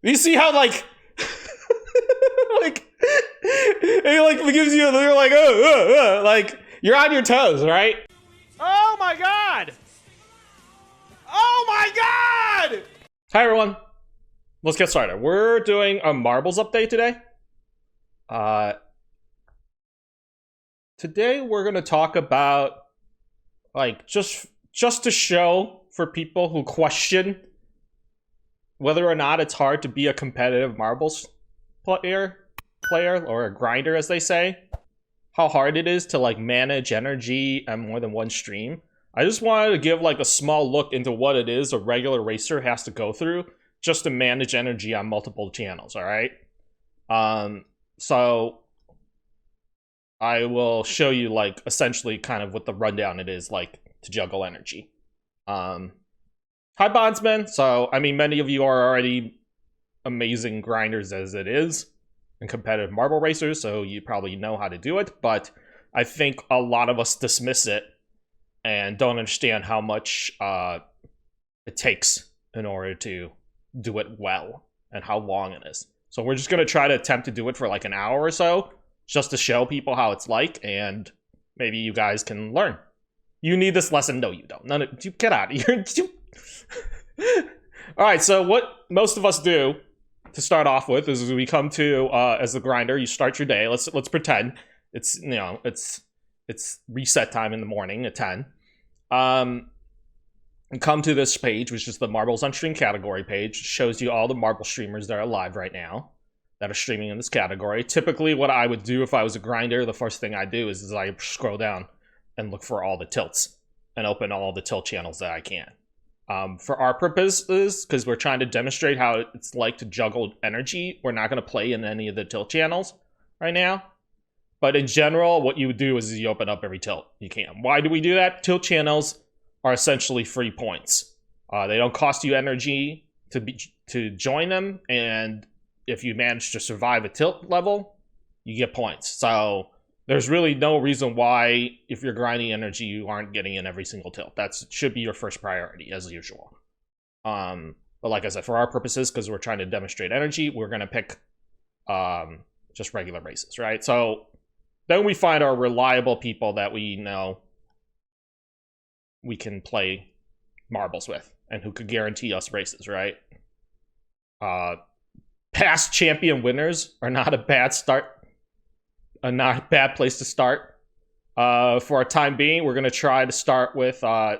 You see how like like it like gives you you're like like you're on your toes, right? Oh my god! Oh my god! Hi everyone. Let's get started. We're doing a marbles update today. Today we're gonna talk about like just to show for people who question whether or not it's hard to be a competitive marbles player or a grinder, as they say, how hard it is to like manage energy on more than one stream. I just wanted to give like a small look into what it is a regular racer has to go through just to manage energy on multiple channels. All right. So I will show you like essentially kind of what the rundown it is like to juggle energy. Hi Bondsman. So I mean, many of you are already amazing grinders as it is and competitive marble racers, so you probably know how to do it, but I think a lot of us dismiss it and don't understand how much it takes in order to do it well and how long it is. So we're just going to try to attempt to do it for like an hour or so just to show people how it's like, and maybe you guys can learn. You need this lesson. No, you don't. None of you, get out of here. All right, so what most of us do to start off with is we come to as the grinder, you start your day. Let's pretend it's it's reset time in the morning at 10. And come to this page, which is the Marbles on Stream category page. It shows you all the marble streamers that are live right now that are streaming in this category. Typically, what I would do if I was a grinder, the first thing I do is I scroll down and look for all the tilts and open all the tilt channels that I can. For our purposes, because we're trying to demonstrate how it's like to juggle energy, we're not going to play in any of the tilt channels right now. But in general, what you would do is you open up every tilt you can. Why do we do that? Tilt channels are essentially free points. They don't cost you energy to join them, and if you manage to survive a tilt level, you get points. So there's really no reason why, if you're grinding energy, you aren't getting in every single tilt. That should be your first priority, as usual. But like I said, for our purposes, because we're trying to demonstrate energy, we're going to pick just regular races, right? So then we find our reliable people that we know we can play marbles with and who could guarantee us races, right? Past champion winners are not a bad start. Not a bad place to start. For our time being, we're going to try to start with 5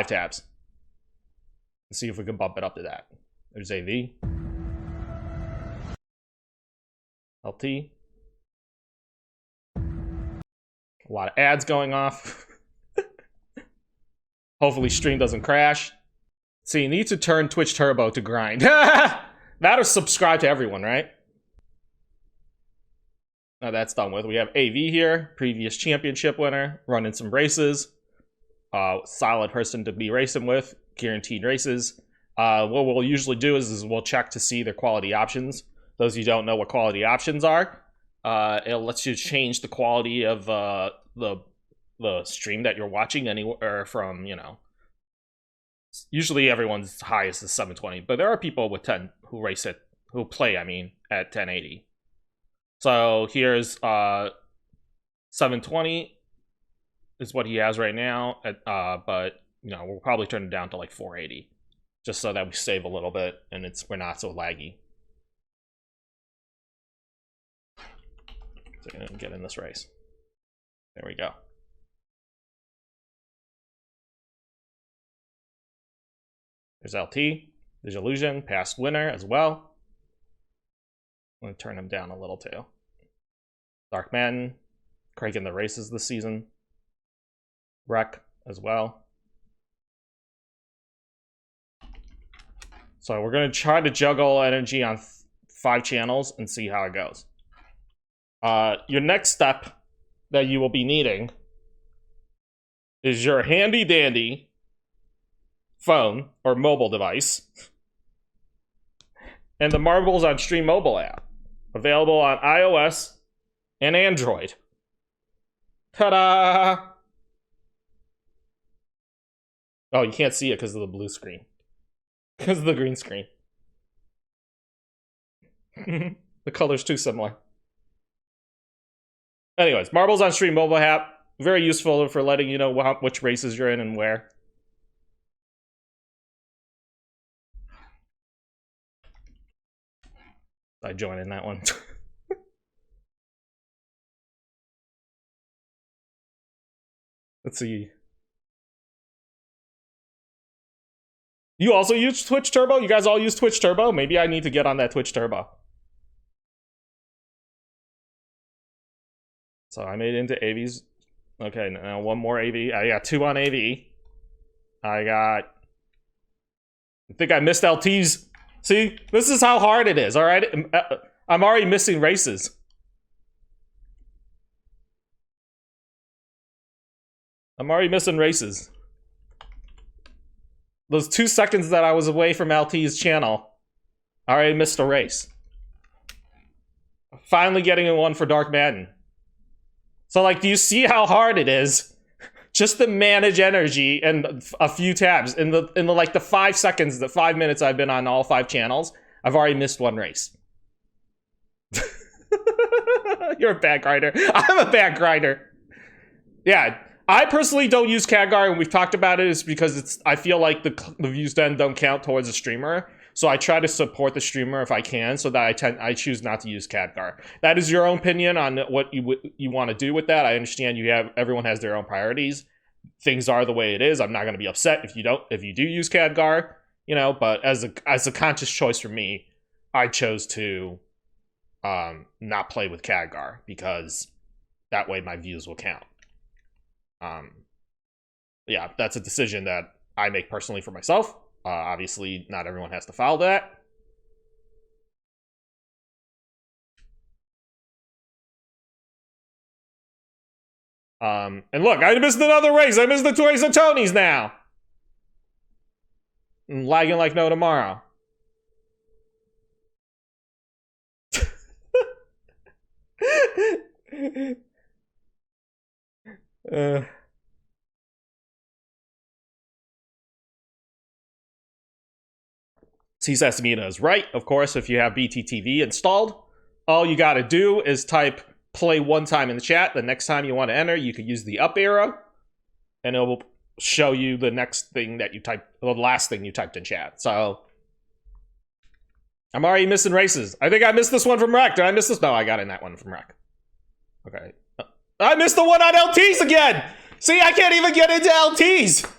tabs. Let's see if we can bump it up to that. There's AV. LT. A lot of ads going off. Hopefully stream doesn't crash. So you need to turn Twitch Turbo to grind. That or subscribe to everyone, right? Now that's done with. We have AV here, previous championship winner, running some races. Solid person to be racing with, guaranteed races. What we'll usually do is we'll check to see their quality options. Those of you who don't know what quality options are, it lets you change the quality of the stream that you're watching anywhere from, you know, usually everyone's highest is 720, but there are people with 10 who play at 1080. So here's 720 is what he has right now, but you know, we'll probably turn it down to like 480 just so that we save a little bit and we're not so laggy. So I'm gonna get in this race. There we go. There's LT, there's Illusion, past winner as well. I'm gonna turn him down a little too. Dark Man, cranking the races this season. Wreck as well. So we're gonna try to juggle energy on 5 channels and see how it goes. Your next step that you will be needing is your handy dandy phone or mobile device and the Marbles on Stream mobile app, available on iOS and Android. Ta-da! Oh, you can't see it because of the blue screen. Because of the green screen. The color's too similar. Anyways, Marbles on Stream mobile app. Very useful for letting you know which races you're in and where. I join in that one. Let's see. You also use Twitch Turbo? You guys all use Twitch Turbo? Maybe I need to get on that Twitch Turbo. So I made it into AVs. Okay, now one more AV. I got 2 on AV. I think I missed LTs. See, this is how hard it is, all right? I'm already missing races. I'm already missing races. Those 2 seconds that I was away from LT's channel, I already missed a race. Finally getting in one for Dark Madden. So, like, do you see how hard it is just to manage energy and a few tabs? In the like the 5 seconds, the 5 minutes I've been on all 5 channels, I've already missed 1 race. You're a bad grinder. I'm a bad grinder. Yeah, I personally don't use Khadgar, and we've talked about it, is because I feel like the views then don't count towards a streamer. So I try to support the streamer if I can, so that I choose not to use Khadgar. That is your own opinion on what you want to do with that. I understand everyone has their own priorities. Things are the way it is. I'm not going to be upset if you do use Khadgar, you know. But as a conscious choice for me, I chose to not play with Khadgar, because that way my views will count. Yeah, that's a decision that I make personally for myself. Obviously, not everyone has to follow that. And look, I missed another race. I missed the 2 race of Tony's now. I'm lagging like no tomorrow. Cessamina is right. Of course, if you have BTTV installed, all you gotta do is type play 1 time in the chat. The next time you want to enter, you could use the up arrow, and it will show you the next thing that you type, the last thing you typed in chat. So I'm already missing races. I think I missed this one from Rec. Did I miss this? No, I got in that one from Rec. Okay. I missed the one on LTs again! See, I can't even get into LTs!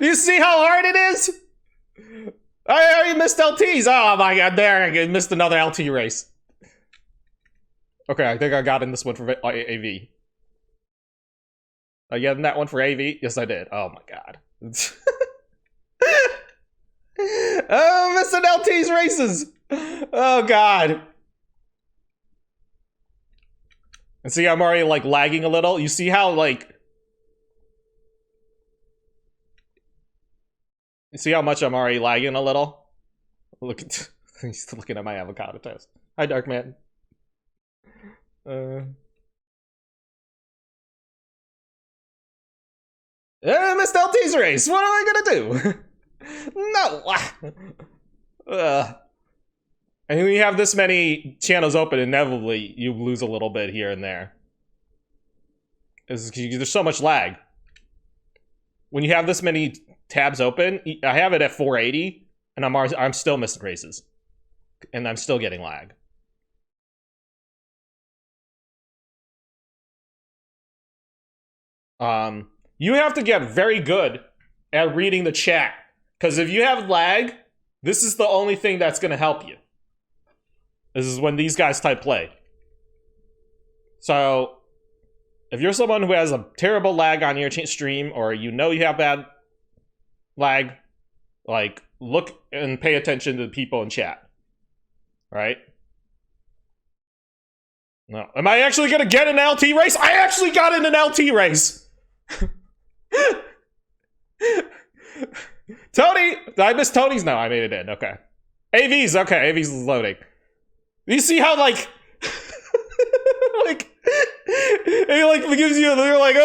You see how hard it is? I already missed LTs. Oh my god, there, I missed another LT race. Okay, I think I got in this one for AV. I got in that one for AV? Yes, I did. Oh my god. Oh, missing LT's races. Oh god. And see, I'm already like lagging a little. You see how like... You see how much I'm already lagging a little? Look at... He's looking at my avocado toast. Hi, Darkman. I missed LT's race. What am I gonna do? No. And when you have this many channels open, inevitably you lose a little bit here and there. There's so much lag. When you have this many tabs open, I have it at 480, and I'm still missing races, and I'm still getting lag. You have to get very good at reading the chat, because if you have lag, this is the only thing that's going to help you. This is when these guys type play. So, if you're someone who has a terrible lag on your stream, or you know you have bad lag, like, look and pay attention to the people in chat. Right? No. Am I actually going to get an LT race? I actually got in an LT race! Tony! Did I miss Tony's? No, I made it in. Okay. AV's. Okay, AV's is loading. You see how, like... like... It, like, gives you... They're like,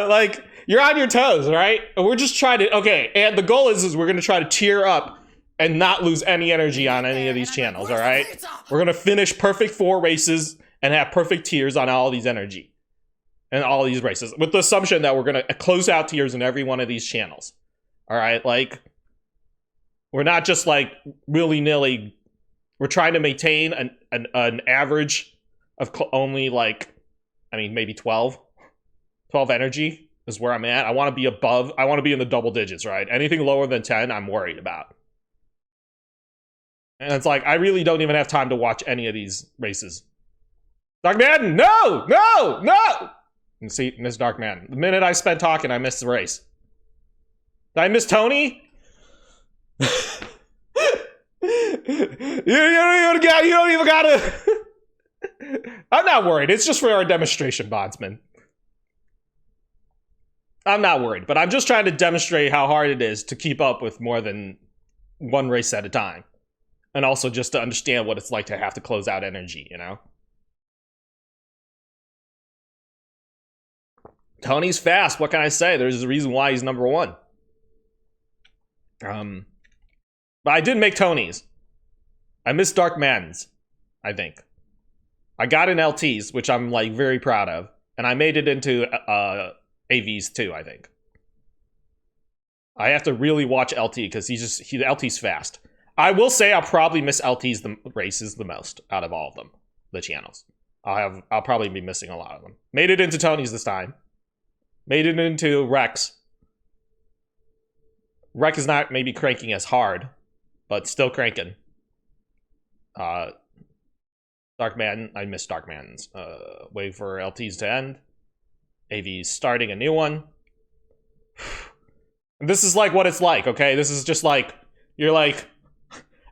like... You're on your toes, right? And we're just trying to, okay, and the goal is we're gonna try to tier up and not lose any energy on any of these channels, all right? We're gonna finish perfect 4 races and have perfect tiers on all these energy and all these races, with the assumption that we're gonna close out tiers in every one of these channels, all right? Like, we're not just like willy-nilly. We're trying to maintain an average of only like, I mean, maybe 12 energy is where I'm at. I want to be above, I want to be in the double digits, right? Anything lower than 10, I'm worried about. And it's like, I really don't even have time to watch any of these races. Dark Madden, no! And see, miss Dark Madden. The minute I spent talking, I missed the race. Did I miss Tony? you don't even gotta. I'm not worried. It's just for our demonstration, bondsman. I'm not worried, but I'm just trying to demonstrate how hard it is to keep up with more than 1 race at a time. And also just to understand what it's like to have to close out energy, you know? Tony's fast. What can I say? There's a reason why he's number 1. But I did make Tony's. I missed Dark Maddens, I think. I got in LTs, which I'm like very proud of, and I made it into AVs too, I think. I have to really watch LT because LT's fast. I will say I'll probably miss LT's races the most out of all of them, the channels. I'll probably be missing a lot of them. Made it into Tony's this time. Made it into Rex. Rex is not maybe cranking as hard, but still cranking. Dark Madden, I missed Dark Maddens. Wait for LTs to end. AV's starting a new one. This is like what it's like, okay? This is just like, you're like,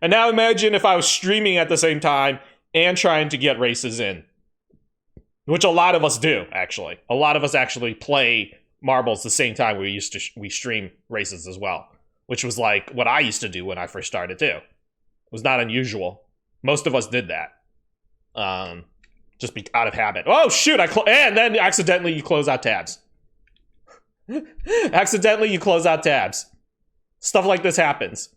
and now imagine if I was streaming at the same time and trying to get races in. Which a lot of us do, actually. A lot of us actually play marbles the same time we stream races as well. Which was like what I used to do when I first started too. It was not unusual. Most of us did that. Just be out of habit. Oh shoot! And then accidentally you close out tabs. Accidentally you close out tabs. Stuff like this happens.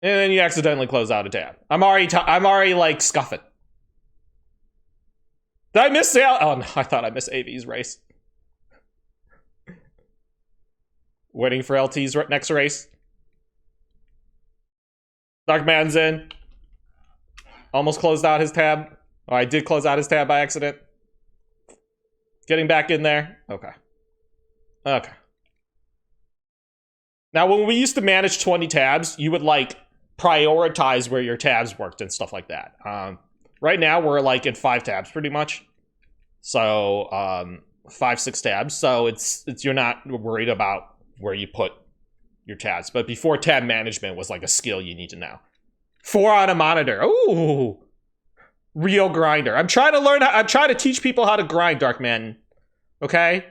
And then you accidentally close out a tab. I'm already like scuffing. Did I miss Sale? Oh no, I thought I missed AV's race. Waiting for LT's next race. Dark Man's in. Almost closed out his tab. Oh, I did close out his tab by accident. Getting back in there. Okay. Okay. Now, when we used to manage 20 tabs, you would, like, prioritize where your tabs worked and stuff like that. Right now, we're, like, in 5 tabs, pretty much. So, 5, 6 tabs. So, it's you're not worried about where you put your tabs. But before, tab management was, like, a skill you need to know. 4 on a monitor. Ooh! Real grinder. I'm trying to teach people how to grind, Dark Man. Okay?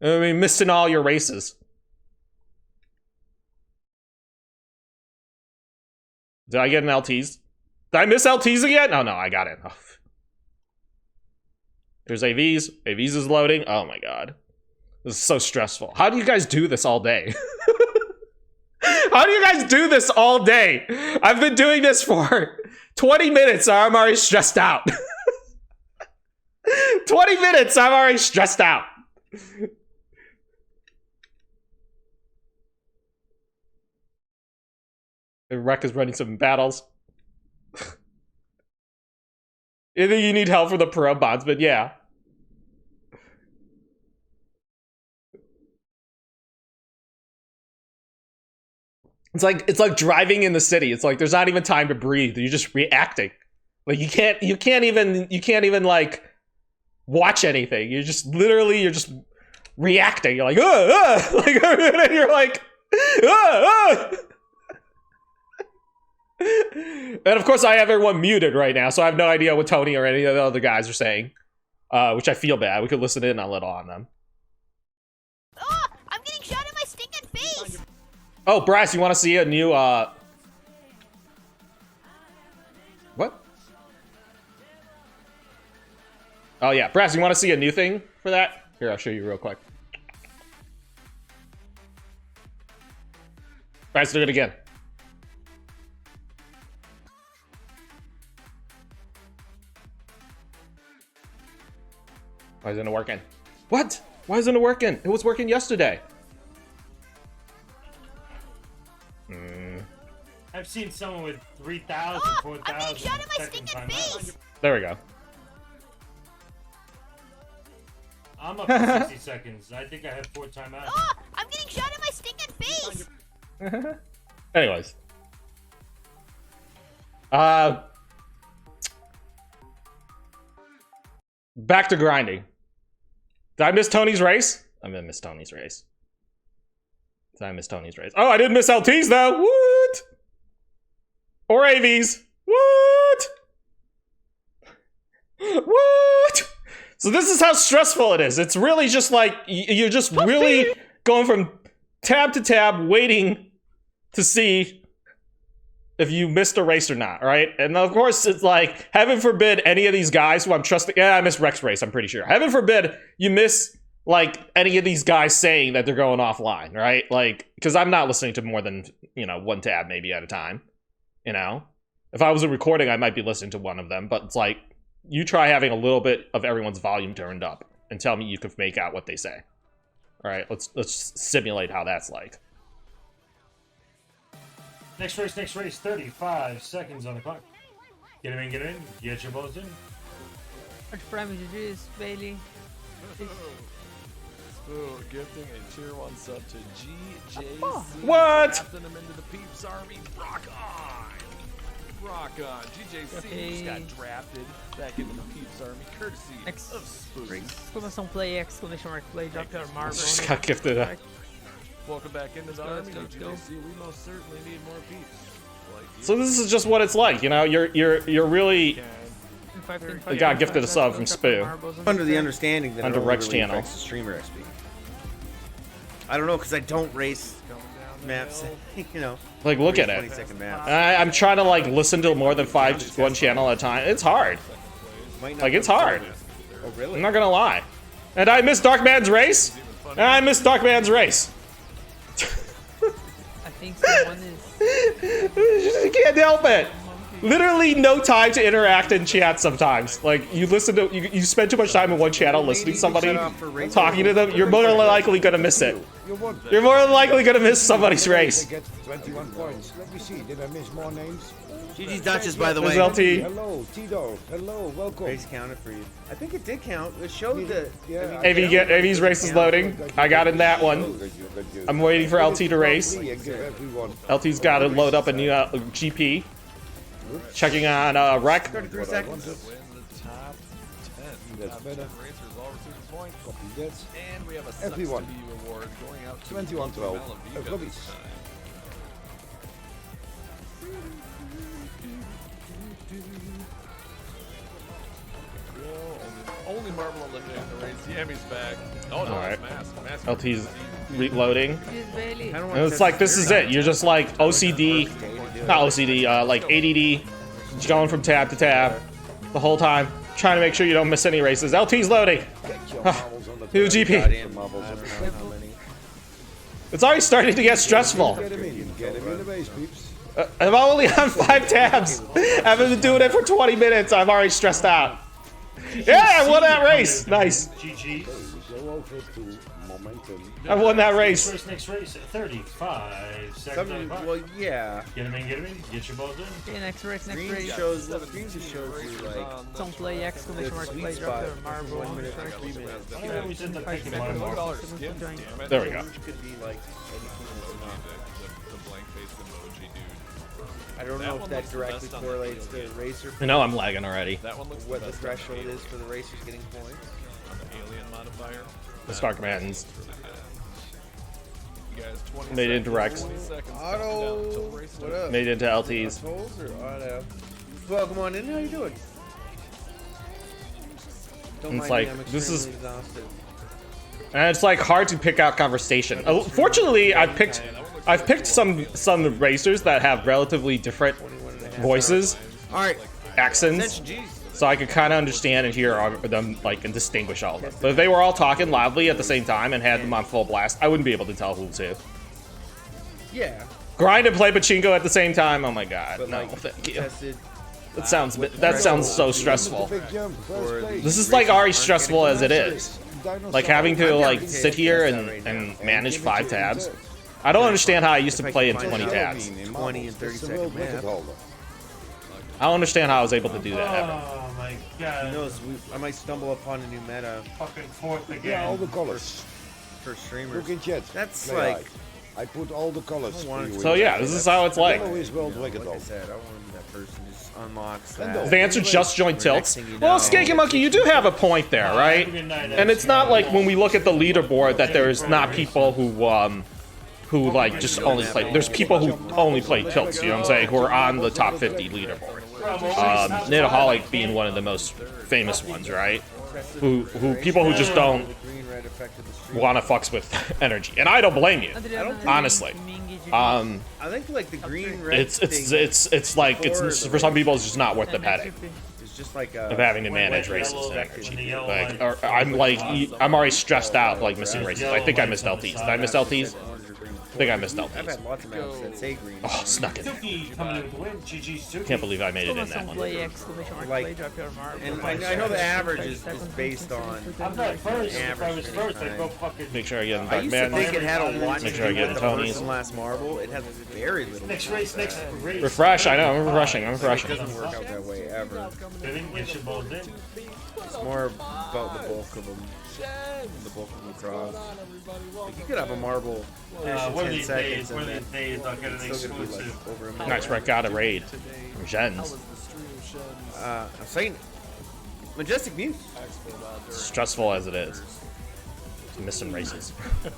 I mean, missing all your races. Did I get an LTs? Did I miss LTs again? Oh, no, I got it. Oh. There's AVs. AVs is loading. Oh, my God. This is so stressful. How do you guys do this all day? How do you guys do this all day? I've been doing this for 20 minutes. I'm already stressed out. 20 minutes. I'm already stressed out. The Wreck is running some battles. Either you need help for the pro bondsman, yeah. It's like driving in the city. It's like there's not even time to breathe. You're just reacting. Like you can't even like watch anything. You're just reacting. You're like, like, and you're like, And of course I have everyone muted right now, so I have no idea what Tony or any of the other guys are saying. Which I feel bad. We could listen in a little on them. Oh, I'm getting shot in my stinking face! Oh, Brass, you want to see a new, What? Oh yeah, Brass, you want to see a new thing for that? Here, I'll show you real quick. Brass, do it again. Why isn't it working? What? Why isn't it working? It was working yesterday. I've seen someone with 3,000, Oh, 4,000 I'm getting shot at my second stinking time. face. There we go. I'm up to 60 seconds. I think I had 4 timeouts. Oh, I'm getting shot at my stinking face. Anyways. Back to grinding. Did I miss Tony's race? I'm gonna miss Tony's race. Did I miss Tony's race? Oh, I didn't miss LT's though. What? Or AVs. What? What? So this is how stressful it is. It's really just like you're just really going from tab to tab, waiting to see if you missed a race or not, right? And of course, it's like, heaven forbid any of these guys who I'm trusting. Yeah, I missed Rex race, I'm pretty sure. Heaven forbid you miss like any of these guys saying that they're going offline, right? Like, because I'm not listening to more than, you know, one tab maybe at a time. You know, if I was a recording, I might be listening to one of them, but it's like, you try having a little bit of everyone's volume turned up and tell me you can make out what they say. All right, let's simulate how that's like. Next race, 35 seconds on the clock. Get him in, get your balls in. Bailey. Ooh, gifting a tier 1 sub to GJC. What? Drafting him into the Peeps Army. Rock on! Rock on. GJC just got drafted back into the Peeps Army, courtesy of Spoon. Exclamation play, exclamation mark play, drop your marble. Just got gifted a... Welcome back into the Army, let's go. GJC. We most certainly need more Peeps. Like you. So this is just what it's like, you know. You're really got gifted a sub from Spoo. Under the understanding that Under it Rex only really channel. affects the streamer XP. I don't know, because I don't race Coming down the maps, hill. you know. Like, look at 20-second maps. I'm trying to like listen to more than one channel at a time. It's hard. Might not Like, it's come hard. forward. Oh, really? I'm not gonna lie. And I missed Darkman's race. And I missed Darkman's race. I think someone is. You can't help it. Literally no time to interact in chat sometimes. Like, you listen to, you spend too much time in one channel listening to somebody, talking to them, you're more than likely gonna miss it. You're more than likely gonna miss somebody's race. Get 21 points. Let me see. Did I miss more names? GG's Dutchess, by the There's way. LT. Hello, Tito. Hello, welcome. Race counted for you. I think it did count. It showed the... Yeah. AV's race is loading. I got in that one. I'm waiting for LT to race. LT's got to load up a new GP. Checking on Rec. 33 seconds. Win the top 10. That's Top better. 10 racers all receive points. Copy that. And we have a Sucks Everyone. to Be award going out to 21-12. Malavika Robbie. this time. Only Marble eliminated in the race. Yammy's back. Oh no, Alright. it's Mask. LT's reloading. Bailey. I don't And want it's like, this is it. You're just like OCD, not OCD, like ADD, just going from tab to tab the whole time, trying to make sure you don't miss any races. LT's loading. New GP. Goddamn marbles. I don't know how many. It's already starting to get stressful. Get him in. Get him in the race, peeps. I'm only on 5 tabs. I've been doing it for 20 minutes. I'm already stressed out. Yeah, I won that race. Nice. GG. Go over to momentum. I won that race. Next race, 35 seconds on the Something, clock. well, yeah. Get him in, get your balls in. Okay, next race, next Green race. shows, green just shows you, like, Don't play, exclamation mark sweet play, drop spot. your marble. 1 minute, 3 minutes. I always end up picking Five my seconds. Look at all her marbles. skin. Damn it. There we go. Which could be, like, anything that's not. The blank face emoji, dude. I don't know if that directly correlates to the racer. I know I'm lagging already. That one looks What the best threshold is for the racers getting points. on the alien modifier. The Star Command's. You guys, 20 Made it seconds, direct. 20 seconds. Auto, what up? Made it into LT's. Tolls or auto? Welcome on in. How you doing? Don't It's mind like, me, I'm this is- extremely exhausted. And it's like hard to pick out conversation. Fortunately, I've picked some racers that have relatively different 21 and a half voices, All right. accents. Attention, G's. so I could kind of understand and hear them like and distinguish all of them. But if they were all talking loudly at the same time and had them on full blast, I wouldn't be able to tell who's who. Yeah. Grind and play pachinko at the same time. Oh my god, But no, like, thank you. tested That sounds so stressful. Big jump, first place. This is like already stressful as it is. Dinosaur. Like having to I'm like down to sit here test and, that right and now. manage Give it 5 to you tabs. first. I don't understand how I used to If I play in can 20 find tabs. In 20 marbles, and 30 it's the second world record map. holder. I don't understand how I was able to do that ever. Oh my Who god. knows? I might stumble upon a new meta Fucking fourth Yeah, all again. the colors. for streamers. Look in chat. That's Play like- I put all the colors I for want you. it So yeah, this is how it's like. Yellow is world You know, record like I holder. said, I want to be that person who just unlocks And that. the- The answer just joined Next tilts. thing you Well, know- Skake and Monkey, you do have a point there, right? And it's not like when we look at the leaderboard that there's not people who like just only play. There's people who only play tilts. You know what I'm saying? Who are on the top 50 leaderboard. Nadaholic being one of the most famous ones, right? Who people who just don't The green red affected the stream. want to fucks with energy, and I don't blame you. Honestly. I think like the green red It's like it's for some people it's just not worth the headache It's just like of having to manage races and energy. Like, or I'm already stressed out like missing races. I think I missed LTs. Did I miss LTs? I think I missed I've LTs. had lots of maps that say green. Oh, snuck it. Suki coming in with the win. GG Suki. Can't believe I made it in that one. Like, and I know the average is based on I'm not first. If I was average first, I'd finish go time. fucking. Make sure I get in I Dark used to think Man. it had a lot to Make do sure I get with in the Tony's. first and last marble. It has very little. Next to do race, with next that. race. Refresh, I know, I'm refreshing, I'm It refreshing. doesn't work out that way ever. Didn't get your balls in. It's more about the bulk of them. The bulk of them cross. Like you could have a marble finish in One of 10 these seconds days, and one of then these days, I'll get an it's still gonna be like exclusive. over a minute. Nice wreck out a raid from Jens. I'm saying Majestic Mute. Stressful as it is. Missing races.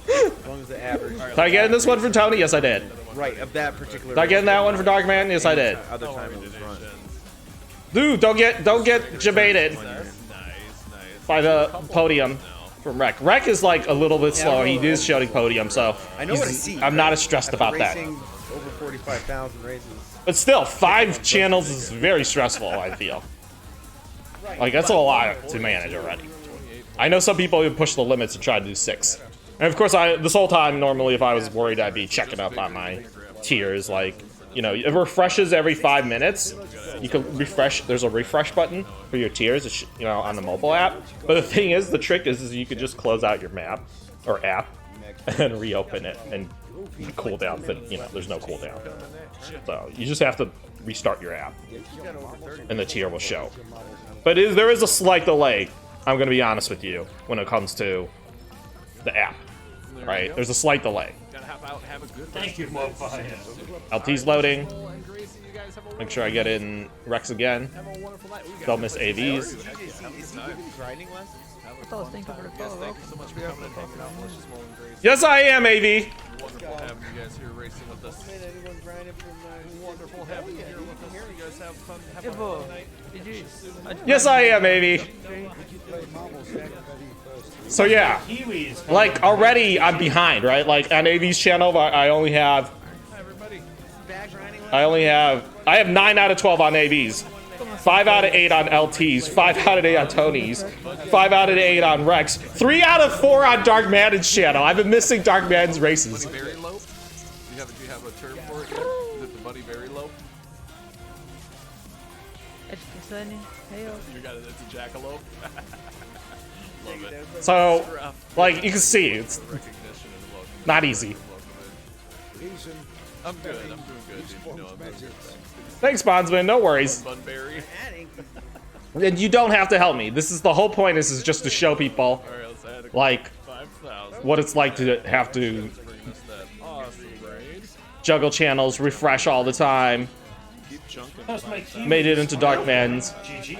As long as the average. Did I get in this one from Tony? Yes, I did. Right, of that particular. Did I get in that one for Dark Man? Yes, I did. Other time it was run. Dude, don't get jebaited by the podium from Rec. Rec is like a little bit slower. He is shouting podium, so I know what I see. I'm not as stressed After about that. racing over 45,000 races. But still, 5 channels is very stressful, I feel. Like, that's a lot to manage already. I know some people who push the limits and try to do 6. And of course, this whole time, normally, if I was worried, I'd be checking up on my tiers. Like, you know, it refreshes every 5 minutes. You can refresh. There's a refresh button for your tiers, you know, on the mobile app. But the thing is, the trick is you could just close out your map or app and then reopen it and cool down. You know, there's no cooldown. So you just have to restart your app, and the tier will show. But there is a slight delay. I'm going to be honest with you when it comes to the app. Right? There's a slight delay. Thank you, Mofire. LT's loading. Make sure I get in Rex again. Don't miss AVs. Yes, I am, AV. Wonderful having you guys here racing with us. Wonderful having you here with us. You guys have fun. Have a fun night. Yes, I am, AV. So yeah, Kiwis. like already I'm behind, right? Like on AV's channel, I have 9 out of 12 on AVs, 5 out of 8 on LTs, 5 out of 8 on Tony's, 5 out of 8 on Rex, 3 out of 4 on Dark Madden's channel. I've been missing Dark Madden's races. Buddy very low? Do you have a term for it yet? Is it the buddy very low? You got it. It's a jackalope. Love it. So, like you can see, it's Recognition and welcome. not easy. I'm good. I'm doing good, dude. You know I'm doing good. Thanks, Bondsman. No worries. Bunbury. And you don't have to help me. This is the whole point. This is just to show people, All right, let's add a like, 5,000. what it's like to have to Bring us that awesome raid. juggle channels, refresh all the time. Keep chunking. That's my Kiwis. Made it into Dark Man's. GG.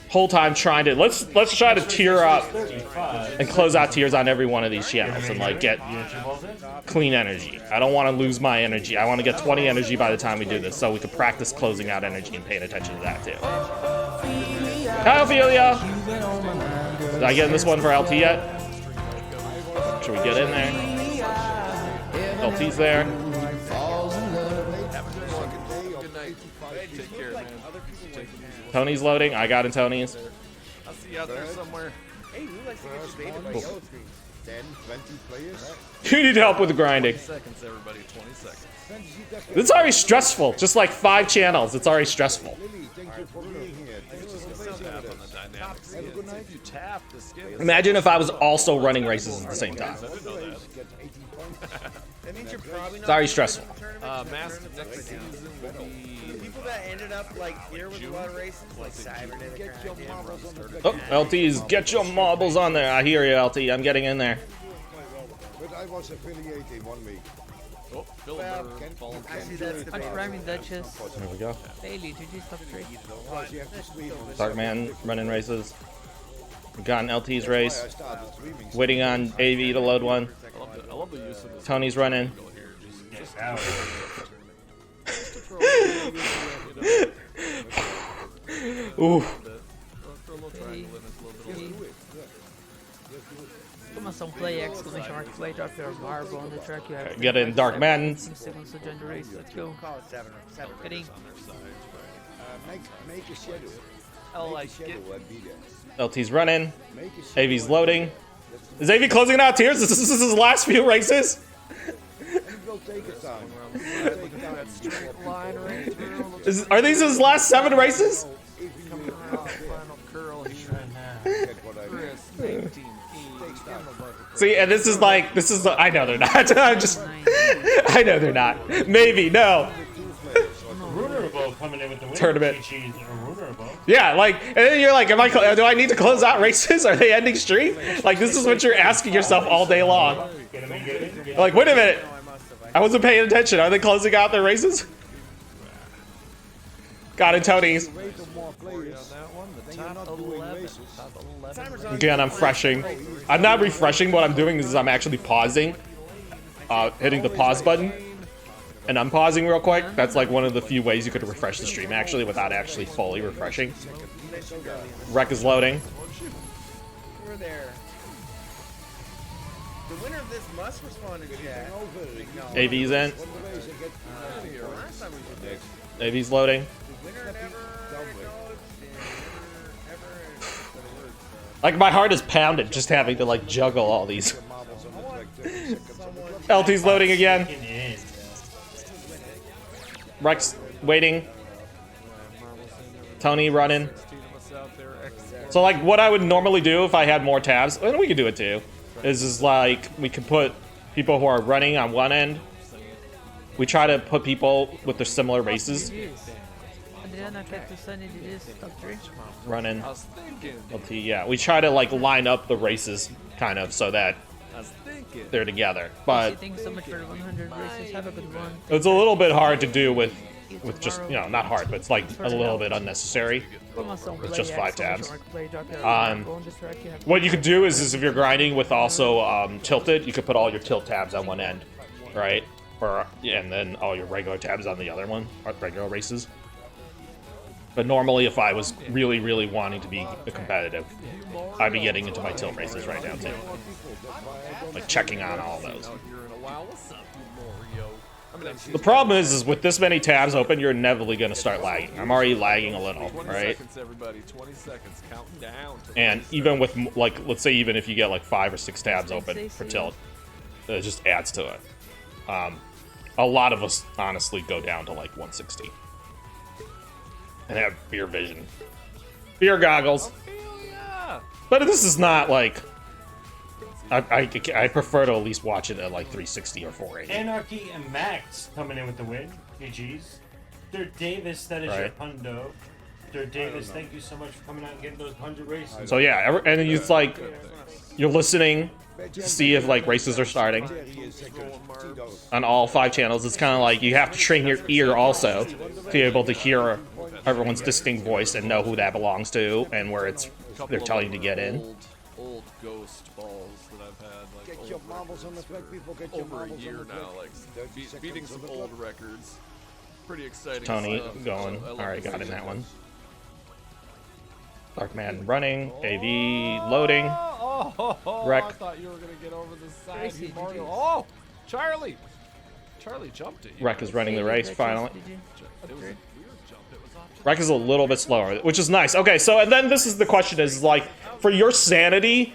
Whole time trying to let's try to tier up 35. and close out tiers on every one of these channels and like get Get your balls in. clean energy. I don't want to lose my energy. I want to get 20 energy by the time we do this, so we can practice closing out energy and paying attention to that too. Hi, Ophelia. Did I get in this one for LT yet? Should we get in there? LT's there. Good night. Take care, man. Take it easy. Tony's loading. I got in Tony's. I'll see you out there somewhere. Hey, who likes to get debated by yellow screen? 10, 20 players. You need help with the grinding. 20 seconds, everybody. 20 seconds. It's already stressful. Just like 5 channels, it's already stressful. Lily, thank you for being here. Thank you for Tap playing on with the us. dynamics. Have a good night. If you tap the skin. Imagine if I was also running races at the same time. I didn't know that. Get 18 points. That means you're probably It's not already gonna stressful. win the tournament. Master next season will be. People that ended up like here with a lot of races, like Cybernet, Get your marbles on the track. Oh, LT's, get your marbles on there. I hear you, LT. I'm getting in there. But I was affiliated 1 week. Oh, Phil Well, Miller falling actually, that's Punch debatable. Rhyming Duchess. There we go. Bailey, GG top 3. Because you have to stream on the Darkman running races. We got an LT's That's why race. I started streaming. Waiting on AV to load one. I love the use of this. Tony's running. Here, just Out. Ooh. throw a little triangle in this little bit of Come on, some play, exclamation mark, play, drop your marble on the track. You have Get in, Dark Man. 15 seconds to join the race. Let's go. Call it 7. Getting. Make a schedule. Oh, Make like a schedule and be there. LT's running. Make a schedule. AV's loading. Is AV closing out tiers? Is this his last few races? And we'll take it down. line right through. Are these his last 7 races? Final curl here. Get what I mean. Chris, 19, See, and this is I know they're not. I know they're not. Maybe, no. Ruderable coming in with the win. Tournament. Chi-Chi's Ruderable. Yeah, like, and then you're like, do I need to close out races? Are they ending stream? Like, this is what you're asking yourself all day long. Get him in, get him in. Get Like, wait a minute. I wasn't paying attention. Are they closing out their races? Got it, Tony's. Wait on more players. that one, the Then you're top not doing 11. races. Top 11. Again, I'm freshing. I'm not refreshing. What I'm doing is I'm actually pausing, hitting the pause button, and unpausing real quick. That's like one of the few ways you could refresh the stream actually without actually fully refreshing. Rec is loading. We're there. The winner of this must respond to chat. AV's in. Last time we did this, AV's loading. the winner never acknowledged and never. Like, my heart is pounded just having to like juggle all these. LT's loading again. in. Rex waiting. Tony running. So like what I would normally do if I had more tabs, and we could do it too, is like we could put people who are running on one end. We try to put people with their similar races Adriana Cactusani did this top 3. running I was thinking. LT. Yeah, we try to like line up the races kind of so that I was thinking. they're together. But Thank you so much for the 100 races. Have a good one. it's a little bit hard to do with just, you know, not hard, but it's like a little bit unnecessary. It's just 5 tabs. What you could do is if you're grinding with also tilted, you could put all your tilt tabs on one end, right? Or and then all your regular tabs on the other one, or regular races. But normally, if I was really, really wanting to be competitive, I'd be getting into my tilt races right now too, like checking on all those. Out here in a while. What's up, you Mario? I mean, The problem is with this many tabs open, you're inevitably going to start lagging. I'm already lagging a little, 20 right? seconds, everybody. 20 seconds. Counting down. To And even with, like, let's say even if you get like 5 or 6 tabs open for tilt, it just adds to it. A lot of us honestly go down to like 160 and have beer vision, beer goggles. yeah. But this is not like I prefer to at least watch it at like 360 or 480. Anarchy and Max coming in with the win. GG's. Dirt Davis, that is your Right. hundo. Dirt Davis, thank you so much for coming out and getting those 100 races. So yeah, and then it's like you're listening to see if like races are starting on all 5 channels. It's kind of like you have to train your ear also to be able to hear everyone's distinct voice and know who that belongs to and where it's they're telling you to get in. Old ghost balls that I've had like Get your marbles on the track, people. Get your over a marbles on year the track. now, like 30 seconds beating on some the old clock. records. Pretty exciting. Tony stuff. going. I love Alright, to got see in that it. one. Darkman running. AV loading. Oh, Wreck. I thought you were gonna get over the side. Crazy, you Mario. GG's. Oh, Charlie. Charlie jumped it. Rek is running the race finally. It was a weird jump. It was off. Rek is a little bit slower, which is nice. Okay, so and then this is the question is like, for your sanity,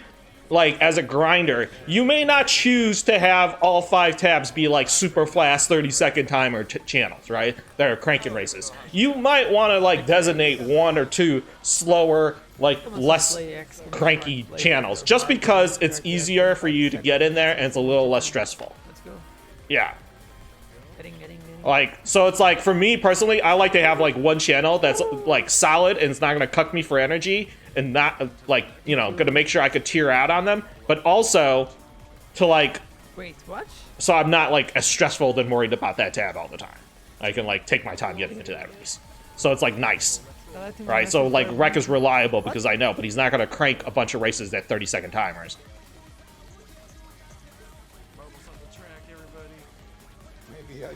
like as a grinder, you may not choose to have all 5 tabs be like super fast 30-second timer channels, right? That are cranking races. You might want to like designate 1 or 2 slower, like less cranky channels, just because it's easier for you to get in there and it's a little less stressful. Let's go. Yeah. Getting. Like, so it's like, for me personally, I like to have like 1 channel that's like solid and it's not gonna cuck me for energy and not like, you know, gonna make sure I could tear out on them, but also to like, Wait, what? so I'm not like as stressful than worried about that tab all the time. I can like take my time getting into that race. So it's like nice, right? So like Rek is reliable because I know, but he's not gonna crank a bunch of races at 30-second timers.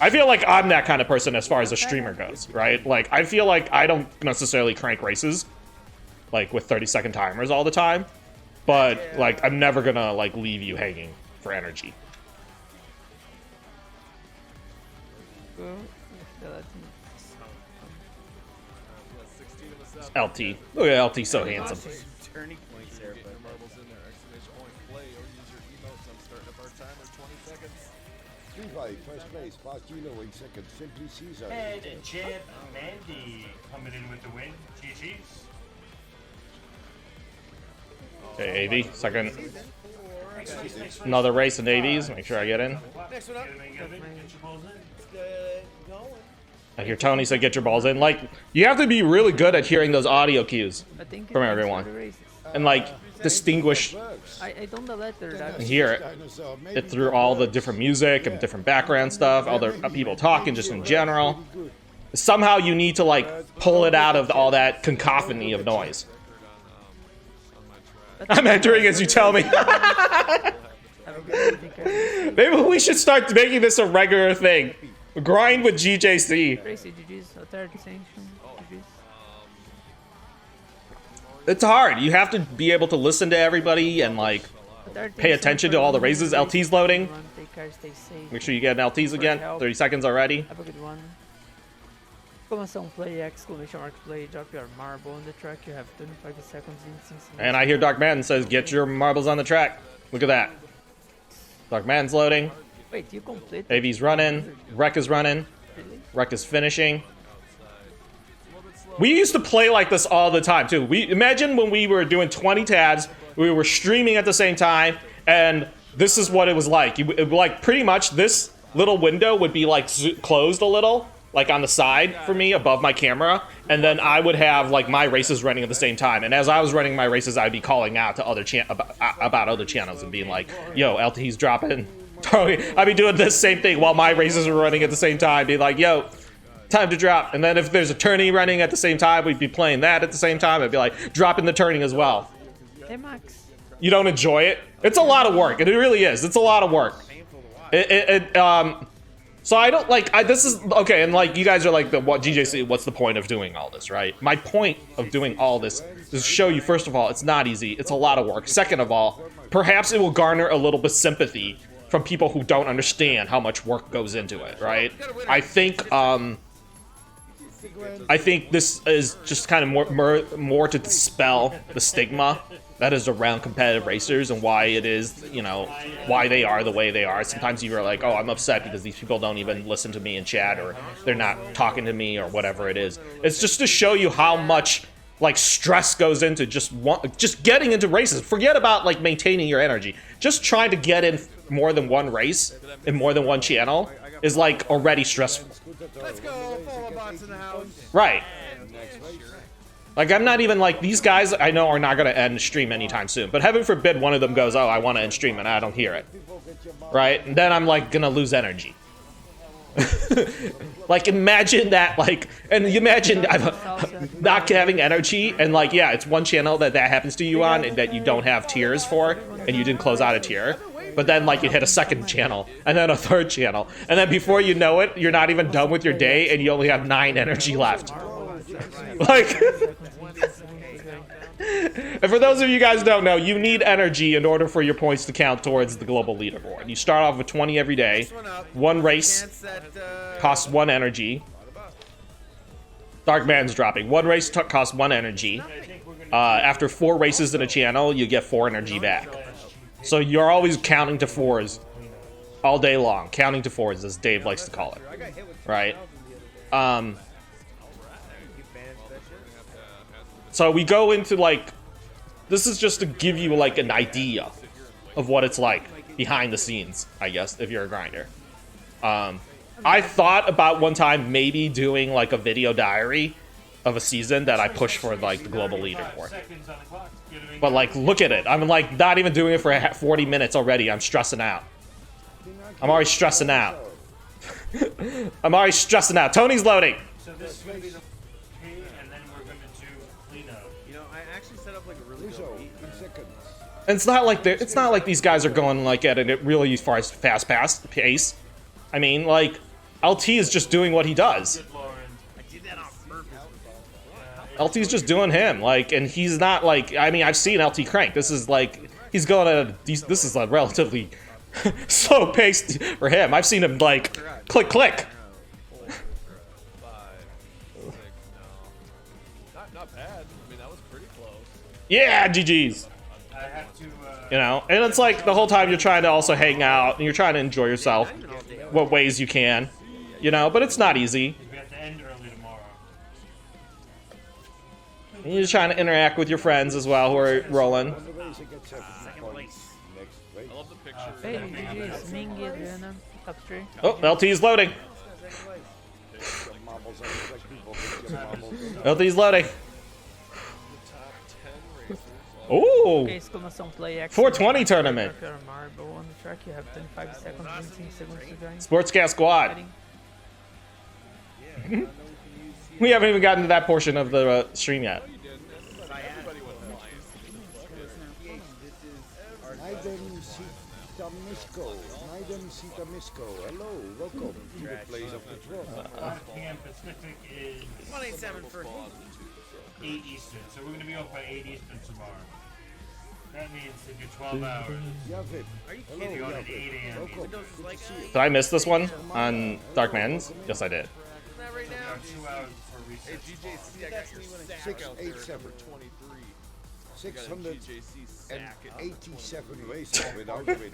I feel like I'm that kind of person as far as a streamer goes, right? Like, I feel like I don't necessarily crank races, like, with 30-second timers all the time, but, like, I'm never gonna, like, leave you hanging for energy. LT. Look at LT, so handsome. Turning points there, but Marbles in there. Exclamation point play or use your emotes. I'm starting up our timer. 20 seconds. First place, Faustino in second, Simply Caesar. And Jeb Mandy coming in with the win. GG's. Okay, AV, second. Another race in AVs. Make sure I get in. next one up. Get your balls in. Going. I hear Tony say get your balls in. Like, you have to be really good at hearing those audio cues I think from everyone. And, like, distinguish I don't know that they're that. and hear it through all the different music and different background stuff, other people talking just in general. Somehow you need to, like, pull it out of all that cacophony of noise. I'm entering as you tell me. Maybe we should start making this a regular thing. Grind with GJC. Racy, GG's, a third sanction. GG's. It's hard. You have to be able to listen to everybody and, like, pay attention to all the races. LT's loading. Take care, stay safe. Make sure you get an LTs again. 30 seconds already. Have a good one. Exclamation play, exclamation mark play, drop your marble on the track. You have 25 seconds in. And I hear Dark Madden says, get your marbles on the track. Look at that. Dark Madden's loading. Wait, you complete? AV's running. Rek is running. Really? Rek is finishing. We used to play like this all the time, too. Imagine when we were doing 20 tabs, we were streaming at the same time, and this is what it was like. Like, pretty much this little window would be, like, closed a little, like, on the side for me, above my camera, and then I would have, like, my races running at the same time. And as I was running my races, I'd be calling out to other about other channels and being like, yo, LT's dropping. I'd be doing this same thing while my races were running at the same time, be like, yo, time to drop. And then if there's a tourney running at the same time, we'd be playing that at the same time. I'd be like, dropping the turning as well. Hey, Max. You don't enjoy it? It's a lot of work. It really is. It's a lot of work. So I don't like, this is, okay, and like, you guys are like, what GJC, what's the point of doing all this, right? My point of doing all this is to show you, first of all, it's not easy. It's a lot of work. Second of all, perhaps it will garner a little bit sympathy from people who don't understand how much work goes into it, right? I think this is just kind of more to dispel the stigma that is around competitive racers and why it is, you know, why they are the way they are. Sometimes you're like, oh, I'm upset because these people don't even listen to me in chat, or they're not talking to me, or whatever it is. It's just to show you how much, like, stress goes into just getting into races. Forget about, like, maintaining your energy. Just trying to get in more than one race in more than one channel is, like, already stressful. Let's go, follow bots in the house. Right. Like, I'm not even, like, these guys I know are not going to end stream anytime soon. But heaven forbid one of them goes, oh, I want to end stream, and I don't hear it. Right? And then I'm, like, going to lose energy. Like, imagine that, like, and you imagine not having energy, and, like, yeah, it's one channel that happens to you on, and that you don't have tiers for, and you didn't close out a tier. But then, like, you hit a second channel, and then a third channel. And then before you know it, you're not even done with your day, and you only have 9 energy left. Like, And for those of you guys who don't know, you need energy in order for your points to count towards the global leaderboard. You start off with 20 every day. One race costs 1 energy. Dark Man's dropping. One race costs 1 energy. After 4 races in a channel, you get 4 energy back. So you're always counting to 4s all day long. Counting to 4s, as Dave likes to call it. Right? So we go into, like, this is just to give you, like, an idea of what it's like behind the scenes, I guess, if you're a grinder. I thought about one time maybe doing, like, a video diary of a season that I push for, like, the global leaderboard. But, like, look at it. I'm, like, not even doing it for 40 minutes already. I'm stressing out. I'm already stressing out. I'm already stressing out. Tony's loading. So this is going to be the pay, and then we're going to do cleanup. You know, I actually set up like a really good beat. And it's not like these guys are going, like, at a really fast pace. I mean, like, LT is just doing what he does. I did that on purpose. LT's just doing him, like, and he's not, like, I mean, I've seen LT crank. This is, like, he's going at a, this is a relatively slow pace for him. I've seen him, like, click, click. Not bad. I mean, that was pretty close. Yeah, GG's. I have to, You know, and it's like the whole time you're trying to also hang out and you're trying to enjoy yourself, what ways you can, you know, but it's not easy. we have to end early tomorrow. And you're just trying to interact with your friends as well who are rolling. Second place. I love the picture. Hey, GG's, Ming, Adriana, top 3. Oh, LT's loading. LT's loading. Ooh, Okay, exclamação play X. 420 tournament. Drop your marble on the track. You have 25 seconds, 15 seconds to join. Sportscast squad. We haven't even gotten to that portion of the stream yet. Hello, welcome to the place of the drop. 5 p.m. Pacific is 187 for 8 Eastern, so we're going to be off by 8 Eastern tomorrow. That means if you're 12 hours, Are you you're kidding? on at 8 a.m. Windows is like Did I miss this one on Dark Man's? Yes, I did. that right We now. are 2 hours for Hey, research. GJC, I got your sack out there at 23. I got a GJC sack. 687 races without winning.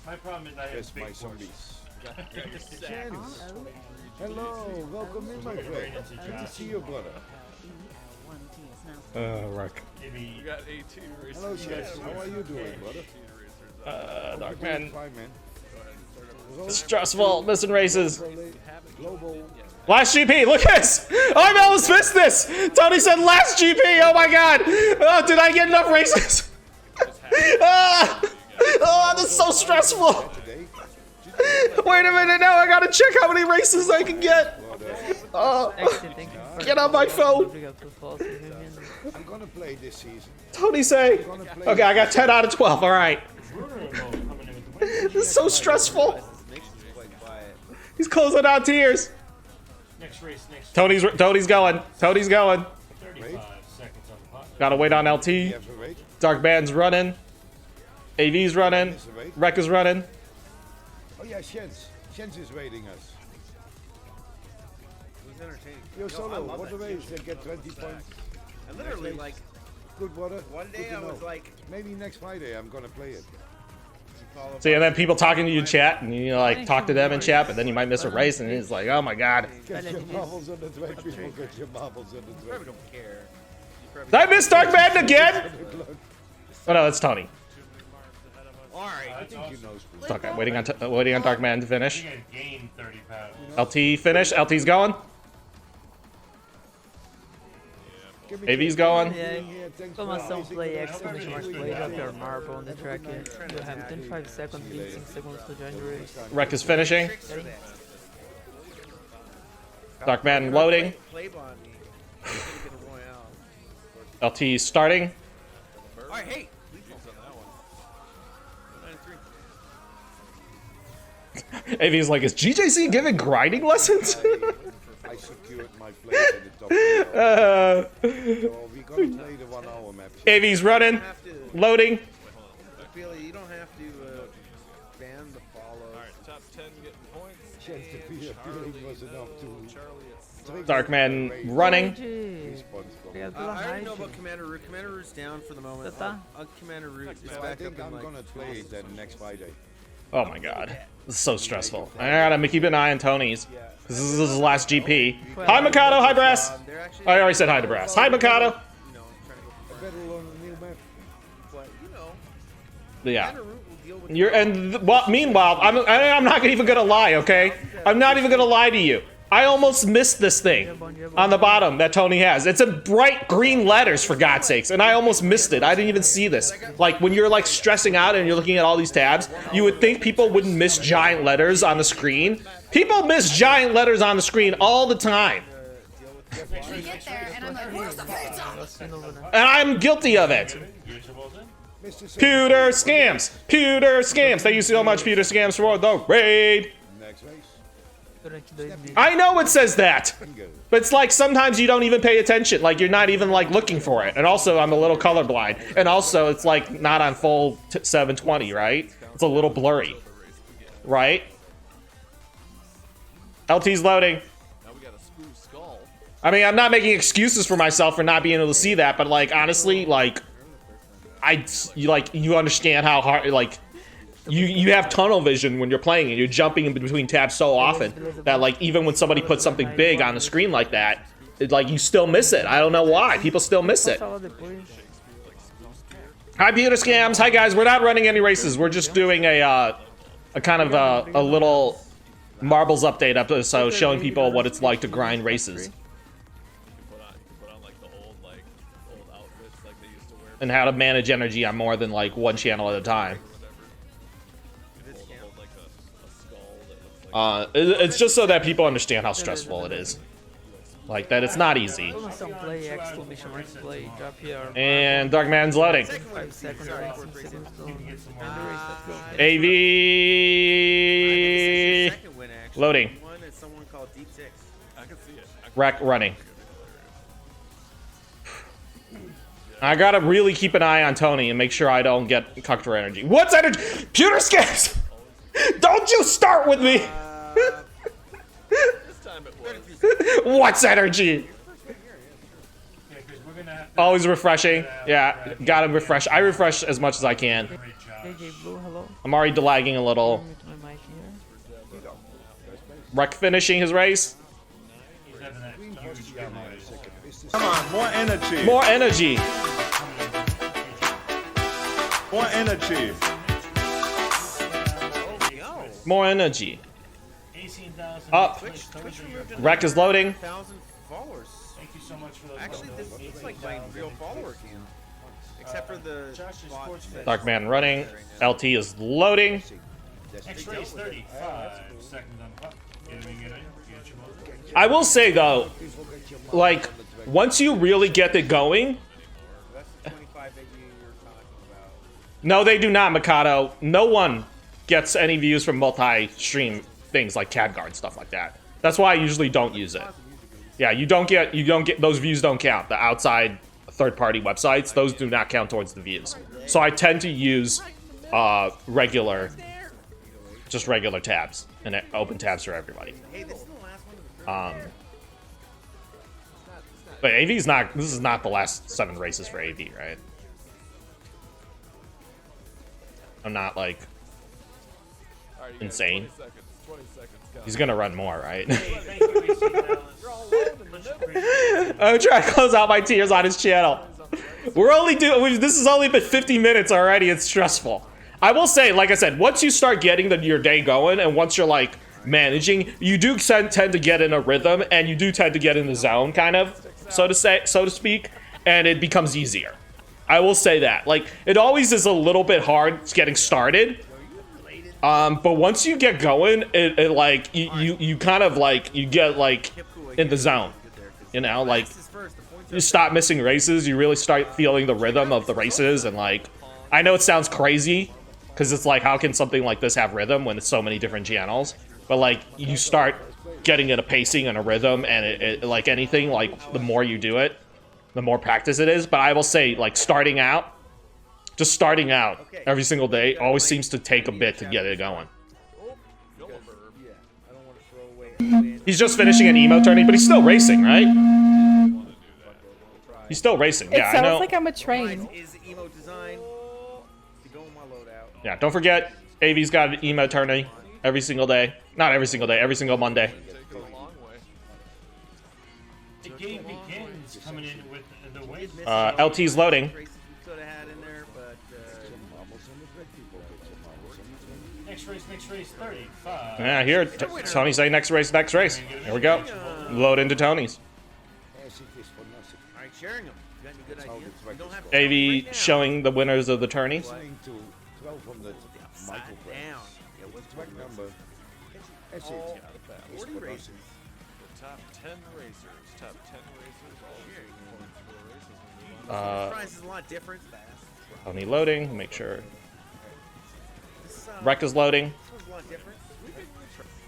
My problem is I have Yes, big my horse. zombies. Got your sack. Hello, welcome in, my friend. Good to see you, brother. Rick. Maybe We got 18 racers. Hello, Chess. How are you doing, brother? Dark Man. Fine, man. Stressful, missing races. Global. Last GP, look at this! I almost missed this! Tony said last GP, oh my god! Oh, did I get enough races? Ah! Oh, that's so stressful! Today, Wait a minute, now I gotta check how many races I can get! Oh, Exit, thank you for get on my phone! I'm gonna play this season. Tony say. Okay, I got 10 out of 12, alright. coming in with the win. This is so stressful. He's closing out tears. Next race, next Tony's going. Tony's going. 35 seconds on the clock. Gotta wait on LT. You have to wait. Dark Band's running. AV's running. Rec is running. Oh yeah, Shens. Shens is waiting us. It was entertaining. Yo, Yo, I Solo, love what that the race? too. They get 20 points. I literally like Good, brother. one Good day to I was know. like, Maybe next Friday I'm gonna play it. See, and then people talking to you in chat, and you like talk to them in chat, but then you might miss a race, and it's like, oh my god. Get your marbles on the track, people. Get your marbles on the track. probably don't care. Did I miss Dark Band again? Oh no, it's Tony. Alright. I think he knows. It's okay. Waiting on Dark Man to finish. You gotta gain 30 pounds. LT finish. LT's going. AV's going. Yeah, Yeah, thanks for exclamação amazing play the X, play, drop your marble on the track. You have 25 seconds, 15 seconds to join the race. Rec is finishing. Ready? Dark Man loading. Play on me. I'm gonna get a Royale. LT starting. Alright, hey! AV's like, is GJC giving grinding lessons? I secured my place at the top of the hill. So we're gonna play the 1 hour map. AV's running, loading. Billy, you don't have to ban the follow. Alright, top 10 getting points. Chance to be appealing was enough to Darkman running. I already know about Commander Root. Commander Root's down for the moment. Commander Root is So I back think up I'm in gonna play it then next Friday. Oh my god. This is so stressful. I gotta keep an eye on Tony's. Because this is his last GP. Hi, Mikado. Hi, Brass. I already said hi to Brass. Hi, Mikado. You know, trying to go for I better learn a new map. but you know, Yeah. Commander Root will deal with Well, meanwhile, I'm not even gonna lie, okay? I'm not even gonna lie to you. I almost missed this thing on the bottom that Tony has. It's in bright green letters, for God's sakes, and I almost missed it. I didn't even see this. Like, when you're, like, stressing out and you're looking at all these tabs, you would think people wouldn't miss giant letters on the screen. People miss giant letters on the screen all the time. We get there, and I'm like, where's the pizza? And I'm guilty of it. Pewter scams. Pewter scams. Thank you so much, Pewter scams, for the raid. Next race. I know it says that, but it's like sometimes you don't even pay attention. Like, you're not even, like, looking for it. And also, I'm a little colorblind. And also, it's, like, not on full 720, right? It's a little blurry, right? LT's loading. Now we got a spoof skull. I mean, I'm not making excuses for myself for not being able to see that, but, like, honestly, like, you understand how hard, like, you have tunnel vision when you're playing and you're jumping in between tabs so often that, like, even when somebody puts something big on the screen like that, like, you still miss it. I don't know why. People still miss it. Hi, Pewter Scams. Hi, guys. We're not running any races. We're just doing a kind of a little marbles update episode showing people what it's like to grind races. Put on like the old outfits like they used to wear. And how to manage energy on more than, like, one channel at a time. It's just so that people understand how stressful it is. Like, that it's not easy. And Darkman's loading. AV loading. Wreck running. I gotta really keep an eye on Tony and make sure I don't get Cuctor energy. What's energy? Pewter scams! Don't you start with me! What's energy? Always refreshing. Yeah, gotta refresh. I refresh as much as I can. I'm already delagging a little. Wreck finishing his race. Come on, more energy. More energy. More energy. More energy. Up. Wreck is loading. 1,000 followers. Thank you so much for those. Actually, this looks like my real follower count. Except for the Darkman running. LT is loading. X-rays 35 seconds on the clock. Get it. I will say though, like, once you really get it going. That's the 25 that you were talking about. No, they do not, Mikado. No one gets any views from multi-stream things like CADGuard and stuff like that. That's why I usually don't use it. Yeah, you don't get those views don't count. The outside third-party websites, those do not count towards the views. So I tend to use regular tabs and open tabs for everybody. But AV's not. This is not the last 7 races for AV, right? I'm not like insane. 20 seconds. He's gonna run more, right? I'm trying to close out my tears on his channel. This has only been 50 minutes already. It's stressful. I will say, like I said, once you start getting your day going, and once you're like managing, you do tend to get in a rhythm, and you do tend to get in the zone, kind of, so to speak, and it becomes easier. I will say that. Like, it always is a little bit hard getting started. But once you get going, it like you kind of like you get like in the zone, you know, like you stop missing races, you really start feeling the rhythm of the races, and like I know it sounds crazy because it's like how can something like this have rhythm when it's so many different channels, but like you start getting it a pacing and a rhythm, and it like anything, like the more you do it, the more practice it is. But I will say, like starting out every single day always seems to take a bit to get it going. He's just finishing an emo tourney, but he's still racing, right? He's still racing. Yeah, It I know. sounds like I'm a train. Yeah, don't forget, AV's got an emo tourney every single day. Not every single day, every single Monday. The game begins coming in with the weight. LT's loading. Next race, 35. Yeah, here, Tony say next race, next race. Here we go. Load into Tony's. Alright, sharing them. You got any good ideas? You don't have to AV showing the winners of the tourneys. Listening to 1200 Michael down. Yeah, what's track number? That's it. Oh, 40 races. Top 10 racers. Top 10 racers. The price is a lot different. Tony loading, make sure. Wreck is loading. This one's a lot different.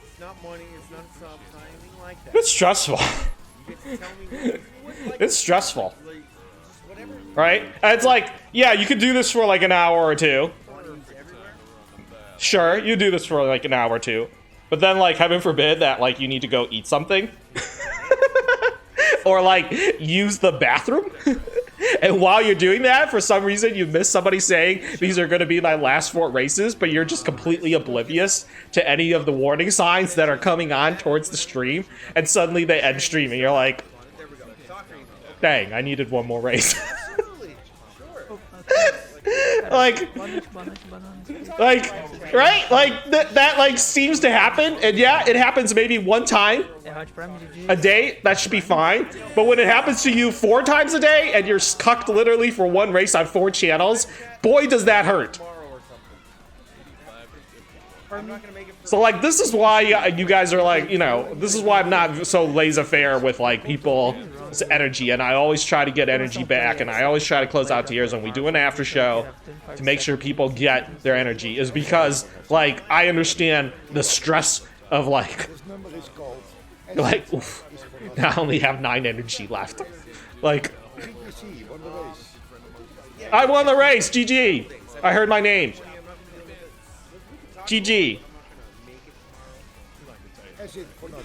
It's not money, it's not subs, not anything like that. It's stressful. You get to tell me what you would like. It's stressful. Like, just whatever. Right? And it's like, yeah, you could do this for like an hour or two. Sure, you do this for like an hour or two. But then, like, heaven forbid that, like, you need to go eat something. Or, like, use the bathroom. And while you're doing that, for some reason, you miss somebody saying, these are going to be my last 4 races, but you're just completely oblivious to any of the warning signs that are coming on towards the stream. And suddenly they end streaming. You're like, dang, I needed one more race. like, right? Like, that, like, seems to happen. And yeah, it happens maybe one time a day. That should be fine. But when it happens to you 4 times a day and you're cucked literally for one race on 4 channels, boy, does that hurt. So, like, this is why you guys are like, you know, this is why I'm not so laissez-faire with, like, people's energy. And I always try to get energy back. And I always try to close out tears when we do an after show to make sure people get their energy. Is because, like, I understand the stress of, like, oof, now I only have 9 energy left. Like, I won the race, GG. I heard my name. GG.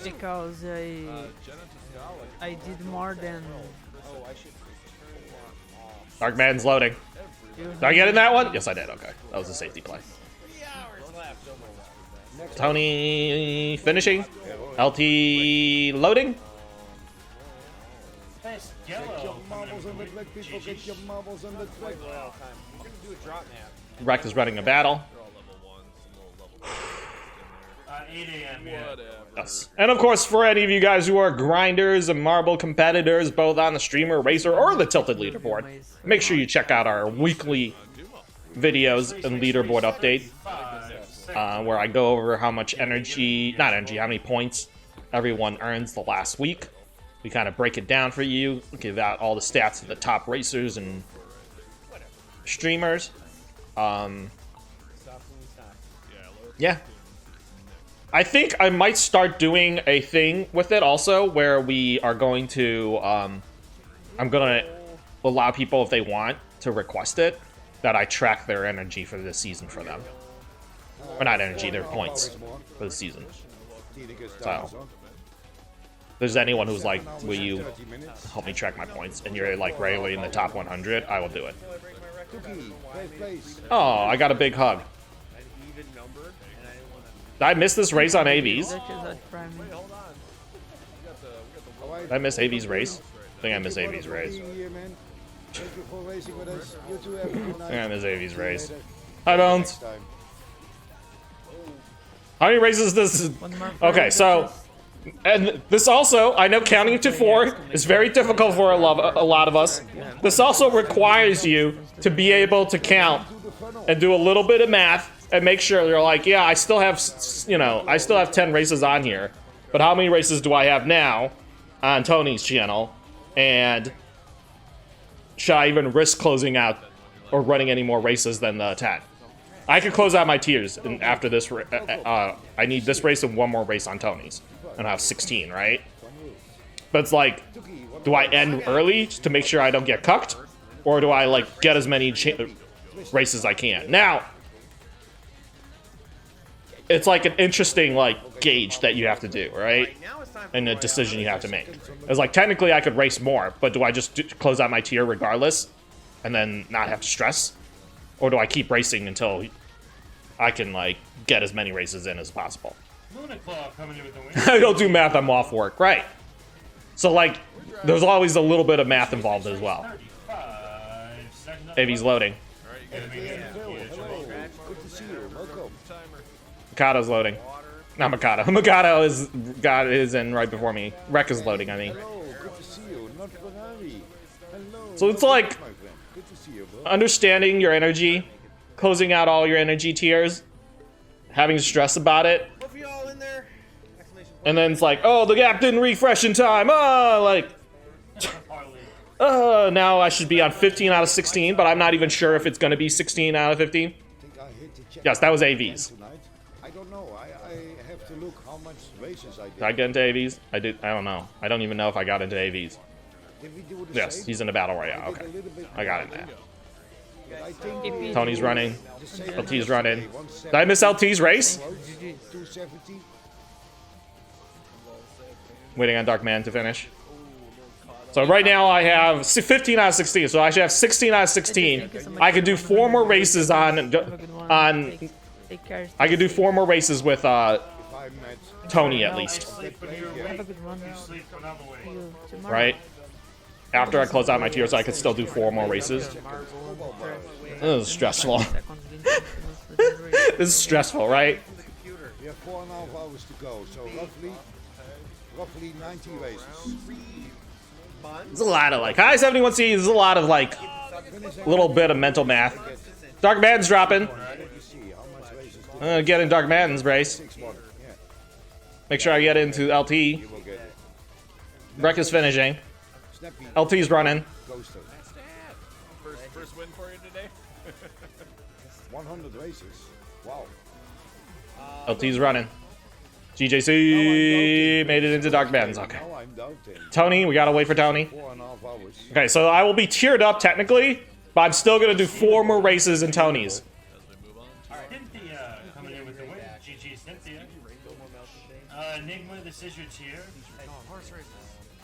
Because I did more than... Dark Man's loading. Did I get in that one? Yes, I did. Okay. That was a safety play. Tony finishing. LT loading. Nice yellow. Get your marbles on the track. Wreck is running a battle. 8 a.m. Yeah. Yes. And of course, for any of you guys who are grinders and marble competitors, both on the streamer, Racer, or the Tilted Leaderboard, make sure you check out our weekly videos and leaderboard update, where I go over how much how many points everyone earns the last week. We kind of break it down for you, give out all the stats of the top racers and streamers. Yeah. I think I might start doing a thing with it also, where we are going to, I'm going to allow people, if they want, to request it, that I track their energy for this season for them. Or not energy, their points for the season. So, if there's anyone who's like, will you help me track my points, and you're like regularly in the top 100, I will do it. Oh, I got a big hug. Did I miss this race on AVs? Did I miss AV's race? I think I missed AV's race. I think I missed AV's race. Hi, Bones. How many races this? Okay, so, and this also, I know counting to 4 is very difficult for a lot of us. This also requires you to be able to count and do a little bit of math and make sure you're like, yeah, I still have, I still have 10 races on here, but how many races do I have now on Tony's channel? And should I even risk closing out or running any more races than the 10? I could close out my tiers, and after this, I need this race and one more race on Tony's. and I have 16, right? But it's like, do I end early just to make sure I don't get cucked? Or do I, like, get as many races as I can? Now, it's like an interesting, like, gauge that you have to do, right? And a decision you have to make. It's like, technically I could race more, but do I just close out my tier regardless? And then not have to stress? Or do I keep racing until I can, like, get as many races in as possible? Coming in with the win. I don't do math, I'm off work, right? So, like, there's always a little bit of math involved as well. 35 seconds. AV's loading. Good to see you. Welcome. Mikado's loading. Not Mikado. Mikado is in right before me. Rek is loading, I mean. Hello, good to see you. Not Ferrari. Hello. So it's like My friend. Good to see you, bro. understanding your energy, closing out all your energy tiers, having stress about it, Hope you all in there. Exclamation point. and then it's like, oh, the app didn't refresh in time. Like, now I should be on 15 out of 16, but I'm not even sure if it's going to be 16 out of 15. Think I hit the check Yes, that was AVs. tonight. I don't know. I have to look how much races I did. Did I get into AVs? I did. I don't know. I don't even know if I got into AVs. Did we do the Yes, same? he's in the battle royale. I did Okay, a little bit I got in more. there. But I think Tony's running. the same LT's running. yesterday, Did I miss LT's race? 270. Waiting on Dark Man to finish. So right now I have 15 out of 16, so I should have 16 out of 16. I could do 4 more races on. Have a good one. Take care. I could do 4 more races with If I met Tony at least, Sleep when you're Have a awake. good one. You sleep another way. See you tomorrow. right? After I close out my tiers, I could still do 4 more races. This is stressful. This is stressful, right? we have 4.5 hours to go, so roughly 90 races. There's a lot of like, hi 71C, there's a lot of like, little bit of mental math. Dark Madden's dropping. You see how much races Get in Dark Madden's race. 6-1. Yeah, Make sure I get into LT. you will get it. Wreck is finishing. Snappy LT's running. Ghoster. First win for you today. 100 races. Wow. LT's running. GJC made it into Dark Madden's. Okay. Now I'm doubting. Tony, we gotta wait for Tony. 4.5 hours. Okay, so I will be tiered up technically, but I'm still gonna do 4 more races in Tony's. Cynthia coming in with the win. GG Cynthia. Enigma, this is your tier.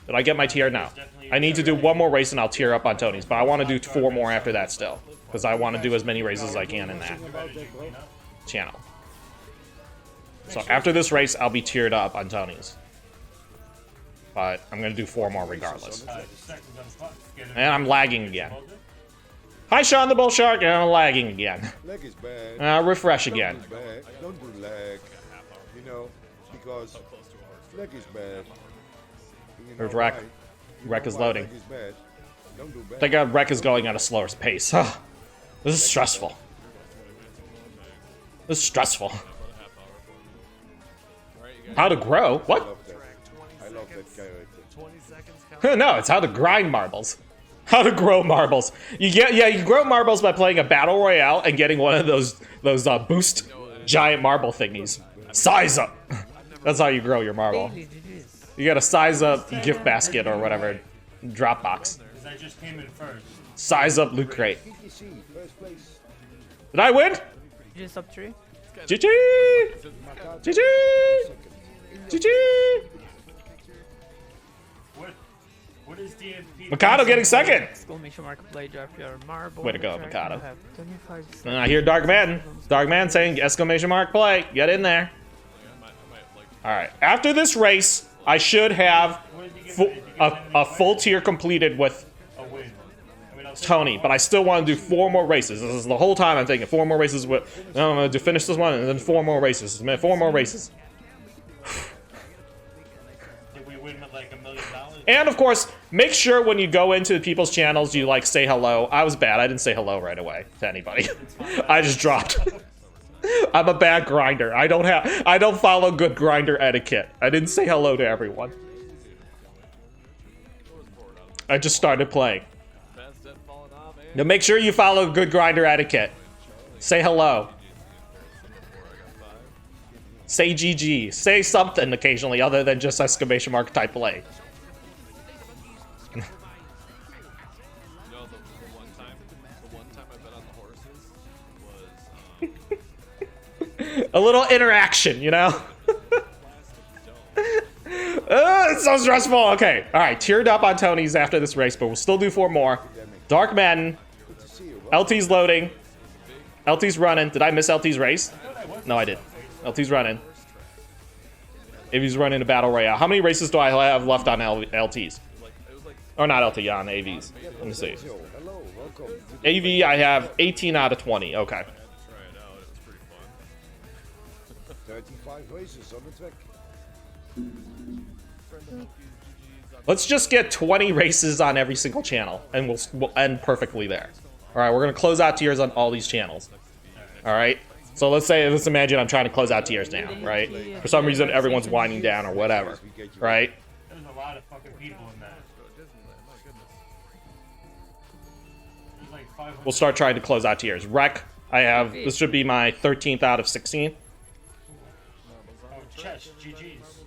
Did I get my tier? No. I need to do 1 more race and I'll tier up on Tony's, but I want to do 4 more after that still, because I want to do as many races as I can in that channel. So after this race, I'll be tiered up on Tony's, but I'm gonna do 4 more regardless. Seconds on the clock. Get it. And I'm lagging again. Hi, Sean the Bull Shark, and I'm lagging again. Lag is bad. Refresh again. Don't do lag. Don't do lag. You know, because lag is bad. You know There's Wreck. why? You Wreck know is why loading. lag is bad. Don't do bad. I think Wreck is going at a slower pace. This is stressful. This is stressful. How to grow? What? I love that character. No, it's how to grind marbles. How to grow marbles. You grow marbles by playing a battle royale and getting one of those boost giant marble thingies. Size up. That's how you grow your marble. You get a size up gift basket or whatever, drop box. Because I just came in first. Size up loot crate. PTC, first place. Did I win? Just up 3. GG! GG! GG! What is DMP? Mikado getting second. Exclamation mark play, drop your marble. Way to go, on the Mikado. track. You have 25 seconds. And I hear Dark Man. Dark Man saying exclamation mark play. Get in there. Alright. After this race, I should have a full tier completed with A win. I mean, I'll say Tony, but I still want to do 4 more races. This is the whole time I'm thinking 4 more races with. No, I'm going to finish this one and then 4 more races. 4 more races. did we win with like $1 million? And of course, make sure when you go into people's channels, you like say hello. I was bad. I didn't say hello right away to anybody. I just dropped. I'm a bad grinder. I don't follow good grinder etiquette. I didn't say hello to everyone. I just started playing. Now make sure you follow good grinder etiquette. Say hello. Say GG. Say something occasionally other than just exclamation mark type play. You know, the one time I bet on the horses was A little interaction, you know? It's so stressful. Okay, all right. Tiered up on Tony's after this race, but we'll still do 4 more. Dark Madden. LT's loading. LT's running. Did I miss LT's race? No, I did. LT's running. If he's running a battle royale. How many races do I have left on LT's? Or not LT, on AVs. Let me see. AV, I have 18 out of 20. Okay. 35 races on the track. Let's just get 20 races on every single channel, and we'll end perfectly there. All right, we're gonna close out tiers on all these channels. All right. So let's imagine I'm trying to close out tiers now, right? For some reason, everyone's winding down or whatever, right? There's a lot of fucking people in that. There's like 500. We'll start trying to close out tiers. Rec, I have, this should be my 13th out of 16. Oh, chess, GG's.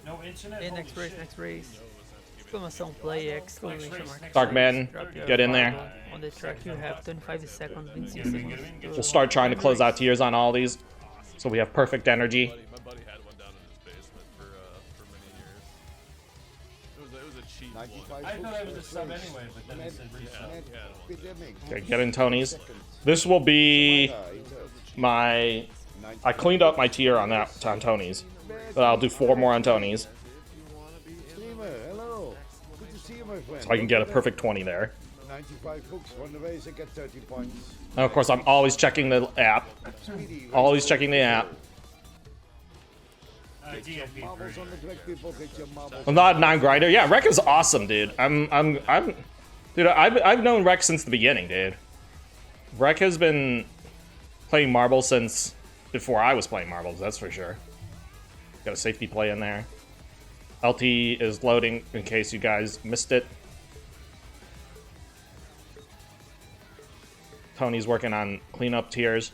No internet. Hey, next race. Exclamação play, exclamation mark. Dark Man, get in there. On the track you have 25 seconds, 26 seconds. We'll start trying to close out tiers on all these, so we have perfect energy. My buddy had one down in his basement for many years. It was a cheap one. I thought I was a sub anyway, but then it said resub. Okay, get in Tony's. This will be my... I cleaned up my tier on Tony's, but I'll do 4 more on Tony's. So I can get a perfect 20 there. 95 hooks on the race, I get 30 points. And of course, I'm always checking the app. Always checking the app. DFP Marbles on the track, people get your marbles. I'm not a non-grinder. Yeah, Rec is awesome, dude. Dude, I've known Rec since the beginning, dude. Rec has been playing marbles since before I was playing marbles, that's for sure. Got a safety play in there. LT is loading in case you guys missed it. Tony's working on cleanup tiers.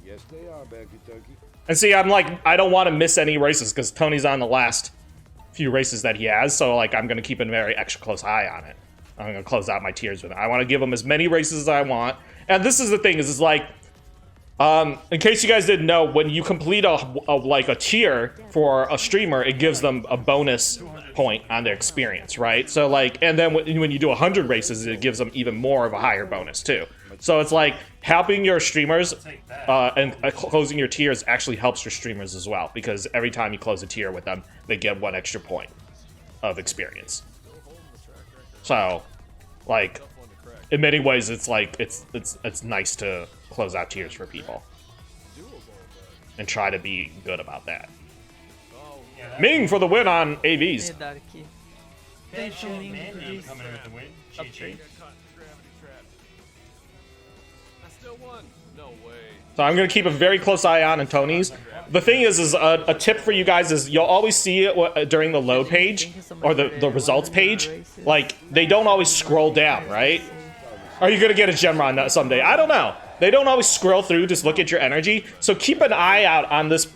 Yes, they are, Becky Turkey. And see, I'm like, I don't want to miss any races because Tony's on the last few races that he has, so like I'm going to keep a very extra close eye on it. I'm going to close out my tiers with it. I want to give him as many races as I want. And this is the thing, is like, in case you guys didn't know, when you complete a tier for a streamer, it gives them a bonus point on their experience, right? So like, and then when you do 100 races, it gives them even more of a higher bonus too. So it's like helping your streamers and closing your tiers actually helps your streamers as well, because every time you close a tier with them, they get 1 extra point of experience. So, like, in many ways, it's like it's nice to close out tiers for people and try to be good about that. Ming for the win on AVs. Hey, Darky. Thank you, Mandy coming in with the win. GG. I still won. No way. So I'm going to keep a very close eye on Tony's. The thing is a tip for you guys is you'll always see it during the load page or the results page. Like, they don't always scroll down, right? Are you going to get a gem run someday? I don't know. They don't always scroll through, just look at your energy. So keep an eye out on this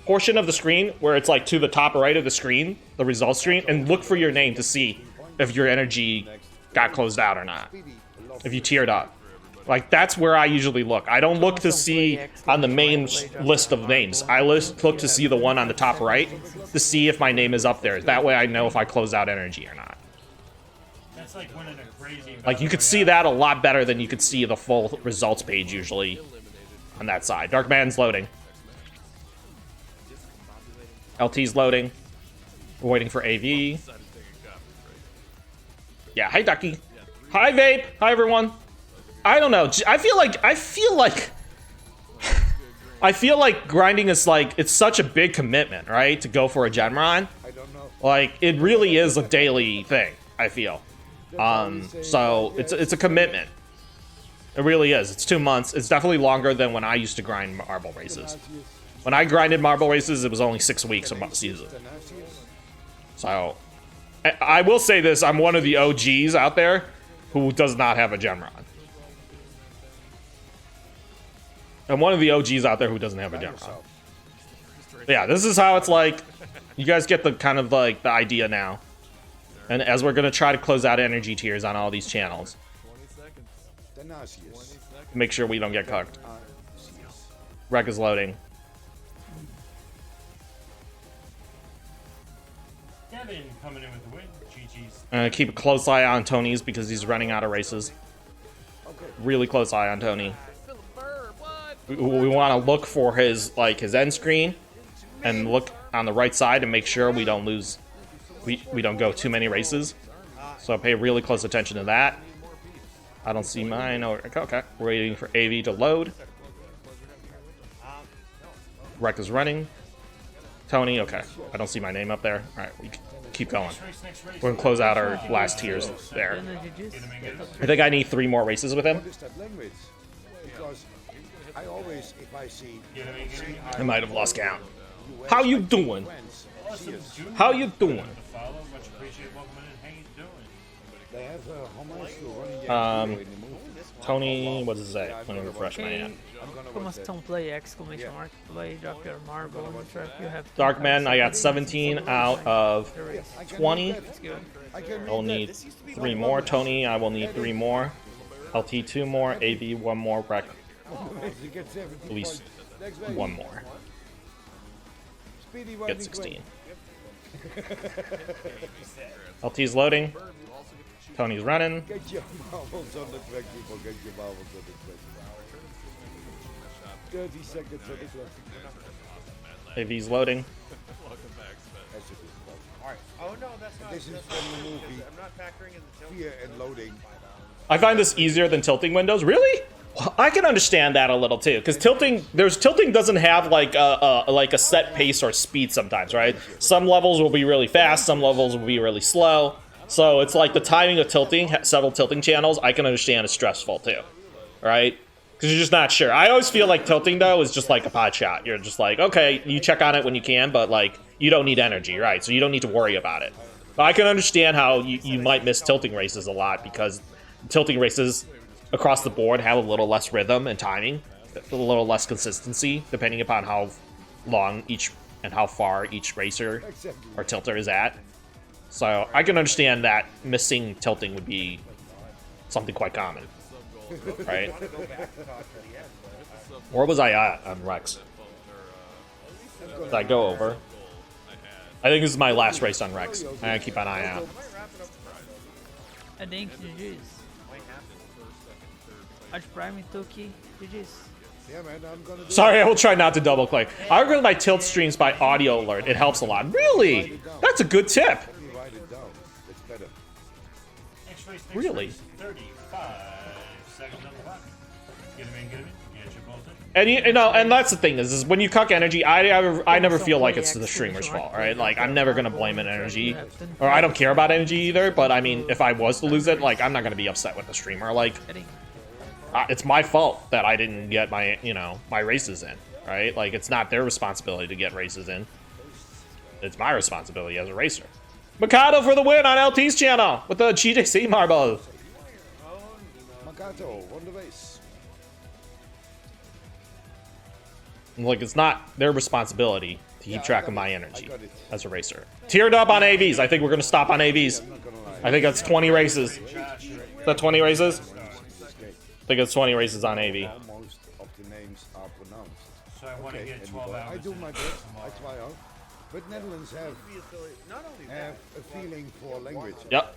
portion of the screen where it's like to the top right of the screen, the results screen, and look for your name to see if your energy got closed out or not. If you tiered up. Like, that's where I usually look. I don't look to see on the main list of names. I look to see the one on the top right to see if my name is up there. That way I know if I close out energy or not. That's like winning a crazy. Like, you could see that a lot better than you could see the full results page usually on that side. Dark Man's loading. LT's loading. We're waiting for AV. Yeah, hi Ducky. Hi Vape. Hi everyone. I don't know. I feel like grinding is like, it's such a big commitment, right? To go for a gem run. I don't know. Like, it really is a daily thing, I feel. So it's a commitment. It really is. It's 2 months. It's definitely longer than when I used to grind marble races. When I grinded marble races, it was only 6 weeks a season. So, I will say this, I'm one of the OGs out there who does not have a gem run. And one of the OGs out there who doesn't have a demo. Yeah, this is how it's like. You guys get the kind of like the idea now. And as we're gonna try to close out energy tiers on all these channels, make sure we don't get cooked. Wreck is loading. Kevin coming in with the win. GG's. Keep a close eye on Tony's because he's running out of races. Really close eye on Tony. We want to look for his end screen and look on the right side and make sure we don't lose. We don't go too many races. So pay really close attention to that. I don't see mine. Okay, we're waiting for AV to load. Wreck is running. Tony, okay. I don't see my name up there. All right, we keep going. We're gonna close out our last tiers there. I think I need 3 more races with him. I might have lost count. How you doing? How you doing? Tony, what does it say? Let me refresh my hand. Play exclamation mark play, drop your marble on the track. You have Darkman, I got 17 out of 20. I'll need 3 more. Tony, I will need 3 more. LT 2 more. AV 1 more. Wreck at least 1 more. Get 16. LT's loading. Tony's running. Get your marbles on the track, people. Get your marbles on the track. 30 seconds on the clock. AV's loading. Alright. Oh no, that's not. This is from the movie. I'm not factoring in the tilt. Fear and loading. I find this easier than tilting windows. Really? Well, I can understand that a little too, because tilting doesn't have like a set pace or speed sometimes, right? Some levels will be really fast, some levels will be really slow. So it's like the timing of tilting, several tilting channels, I can understand is stressful too, right? Because you're just not sure. I always feel like tilting though is just like a pot shot. You're just like, okay, you check on it when you can, but like you don't need energy, right? So you don't need to worry about it. But I can understand how you might miss tilting races a lot, because tilting races across the board have a little less rhythm and timing, a little less consistency, depending upon how long each and how far each racer or tilter is at. So I can understand that missing tilting would be something quite common, right? Where was I at on Rex? Did I go over? I think this is my last race on Rex. I gotta keep an eye out. I think GG's. Arch Prime, Toki, GG's. Yeah, man, I'm gonna do Sorry, I will try not to double click. I regulate my tilt streams by audio alert. It helps a lot. Really? That's a good tip. write it down. It's better. Really? 35 seconds on the clock. Get him in, get him in. Get your bolt in. And you know, and that's the thing is when you cuck energy, I never feel like it's the streamer's fault, right? Like I'm never gonna blame an energy, or I don't care about energy either. But I mean, if I was to lose it, like I'm not gonna be upset with the streamer. Like it's my fault that I didn't get my my races in, right? Like it's not their responsibility to get races in. It's my responsibility as a racer. Mikado for the win on LT's channel with the GJC marble. Makato won the race. Like it's not their responsibility to keep track of my energy as a racer. Tiered up on AVs. I think we're gonna stop on AVs. I think that's 20 races. Is that 20 races? I think it's 20 races on AV. Most of the names are pronounced. So I want to get 12 hours. I do my best. I try out. But Netherlands have a feeling for language. Yep.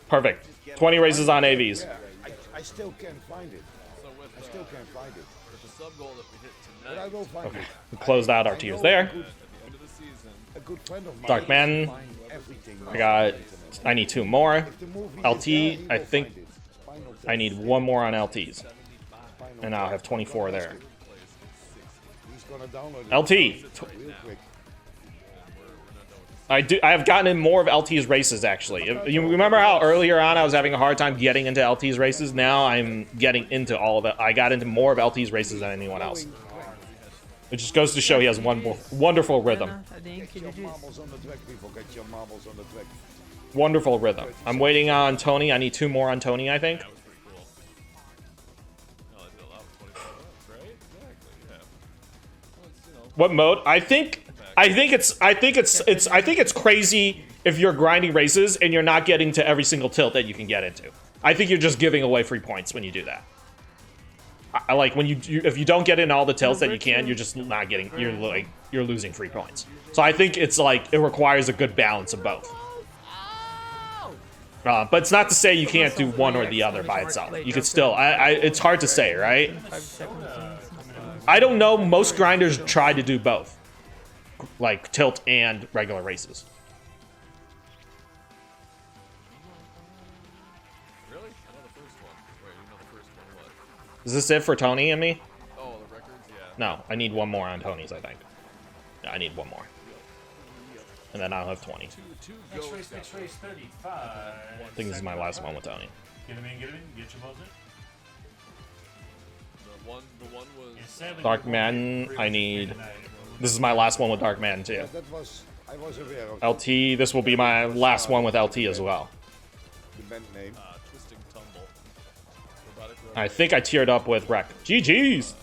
Perfect. 20 races on AVs. Yeah, I still can't find it. I still can't find it. But I will find it. We closed out our tiers there. A good friend of mine. Darkman. I need 2 more. LT, I think I need 1 more on LTs. And I'll have 24 there. LT. I have gotten in more of LT's races actually. You remember how earlier on I was having a hard time getting into LT's races? Now I'm getting into all of it. I got into more of LT's races than anyone else. It just goes to show he has one wonderful rhythm. Wonderful rhythm. I'm waiting on Tony. I need 2 more on Tony, I think. What mode? I think it's crazy if you're grinding races and you're not getting to every single tilt that you can get into. I think you're just giving away free points when you do that. I like when if you don't get in all the tilts that you can, you're just not getting. You're losing free points. So I think it's like it requires a good balance of both. But it's not to say you can't do one or the other by itself. You could still. It's hard to say, right? I don't know. Most grinders try to do both, like tilt and regular races. Really? I know the first one. Wait, you know the first one what? Is this it for Tony and me? Oh, the records, yeah. No, I need one more on Tony's, I think. Yeah, I need one more. And then I'll have 20. Next race 35. I think this is my last one with Tony. Get him in, get your buzzer. The one was... Dark Madden, I need... This is my last one with Dark Madden, too. Yeah, I was aware of LT, this will be my last one with LT as well. the band name. Twisting Tumble. I think I tiered up with Wreck. GG's!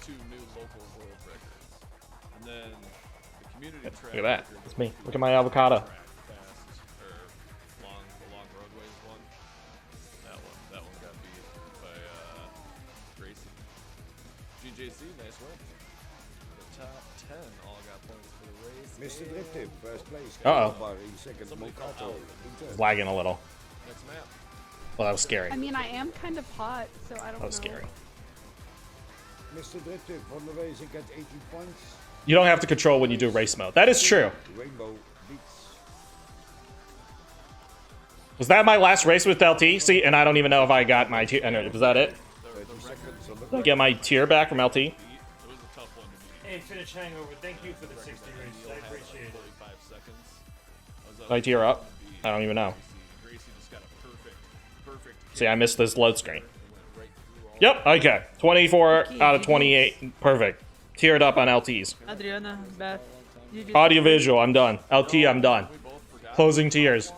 Two new local world records. And then the community track Look at that. record It's me. Look at my avocado. fast, or the long roadways one. That one got beat by Gracie. GJC, nice win. The top 10 all got points for the race. Mr. Drifted, first place. Uh-oh. Barry, second, Mocato. It's lagging a little. Next map. Well, that was scary. I mean, I am kind of hot, so I don't know. That was scary. Mr. Drifted, won the race, he got 18 points. You don't have to control when you do race mode. That is true. Rainbow beats. Was that my last race with LT? See, and I don't even know if I got my tier. Was that it? 30 seconds on the Did I get my tier back from LT? It was a tough one to beat. Hey, Finish Hangover, thank you for the 60 races. I appreciate it. 45 seconds. Did I tier up? I don't even know. Gracie just got a perfect See, I missed this load screen. went right through all Yep, okay. 24 out of 28. Perfect. Tiered up on LTs. Adriana, Beth. GG. Audiovisual, I'm done. LT, I'm done. Closing tiers.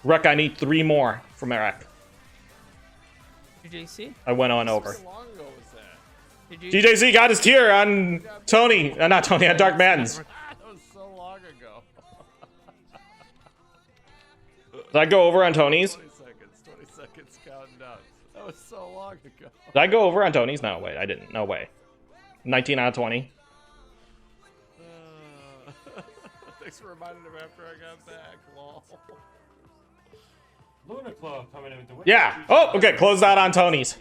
Rec, I need 3 more from Eric. GJC. I went on over. How long ago was that? DJZ got his tier on Tony. Not Tony, on Dark Maddens. That was so long ago. Did I go over on Tony's? 20 seconds counting down. That was so long ago. Did I go over on Tony's? No, wait, I didn't. No way. 19 out of 20. Thanks for reminding him after I got back. Lol. Lunar Club coming in with the win. Yeah. Oh, okay. Close that on Tony's.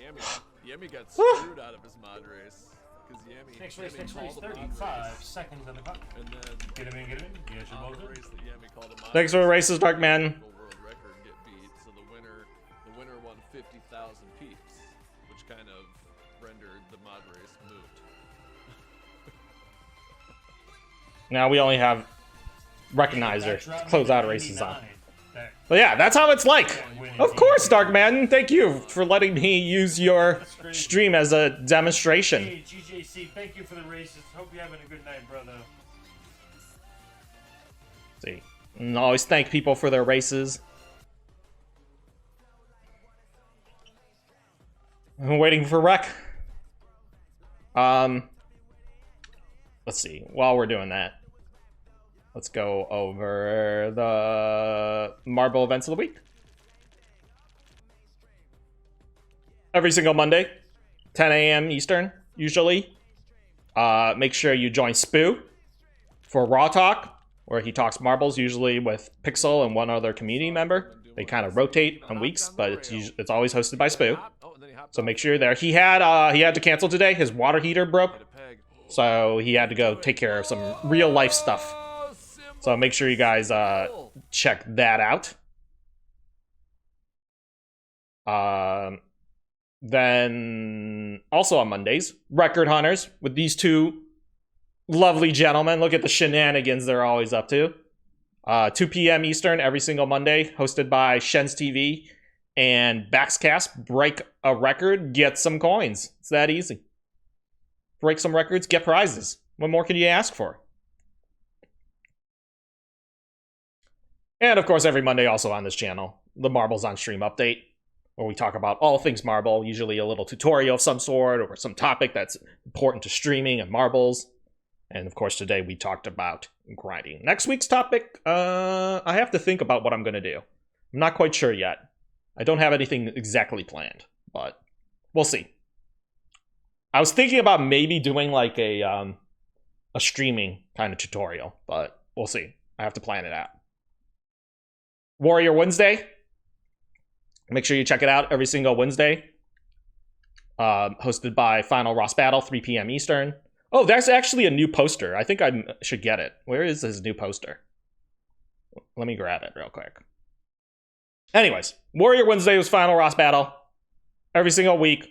Yemi got screwed out of his mod race. Because Yemi. Next race, called a mod 35 race, seconds on the clock. and then Get him in, get him in. Get your on the buzzer. race that Yemi called a mod Thanks for the races, Dark Man. world record get beat. So the winner won 50,000 peeps, which kind of rendered the mod race moot. Now we only have Recognizer to close out races on. 89. That But yeah, that's how it's like. Of course, Dark Man. Thank you for letting me use your stream as a demonstration. Hey, GJC, thank you for the races. Hope you're having a good night, brother. See, and always thank people for their races. I'm waiting for Rec. Let's see. While we're doing that, let's go over the Marble events of the week. Every single Monday, 10 a.m. Eastern, usually. Make sure you join Spoo for Raw Talk, where he talks marbles, usually with Pixel and one other community member. They kind of rotate on weeks, but it's always hosted by Spoo. So make sure you're there. He had to cancel today. His water heater broke, so he had to go take care of some real life stuff. So make sure you guys check that out. Then also on Mondays, Record Hunters with these two lovely gentlemen. Look at the shenanigans they're always up to. 2 p.m. Eastern every single Monday, hosted by Shen's TV and Baxcast. Break a record, get some coins. It's that easy. Break some records, get prizes. What more can you ask for? And of course, every Monday also on this channel, the Marbles on Stream update, where we talk about all things marble, usually a little tutorial of some sort or some topic that's important to streaming and marbles. And of course, today we talked about grinding. Next week's topic, I have to think about what I'm going to do. I'm not quite sure yet. I don't have anything exactly planned, but we'll see. I was thinking about maybe doing like a streaming kind of tutorial, but we'll see. I have to plan it out. Warrior Wednesday. Make sure you check it out every single Wednesday. Hosted by Final Ross Battle, 3 p.m. Eastern. Oh, that's actually a new poster. I think I should get it. Where is his new poster? Let me grab it real quick. Anyways, Warrior Wednesday was Final Ross Battle. Every single week,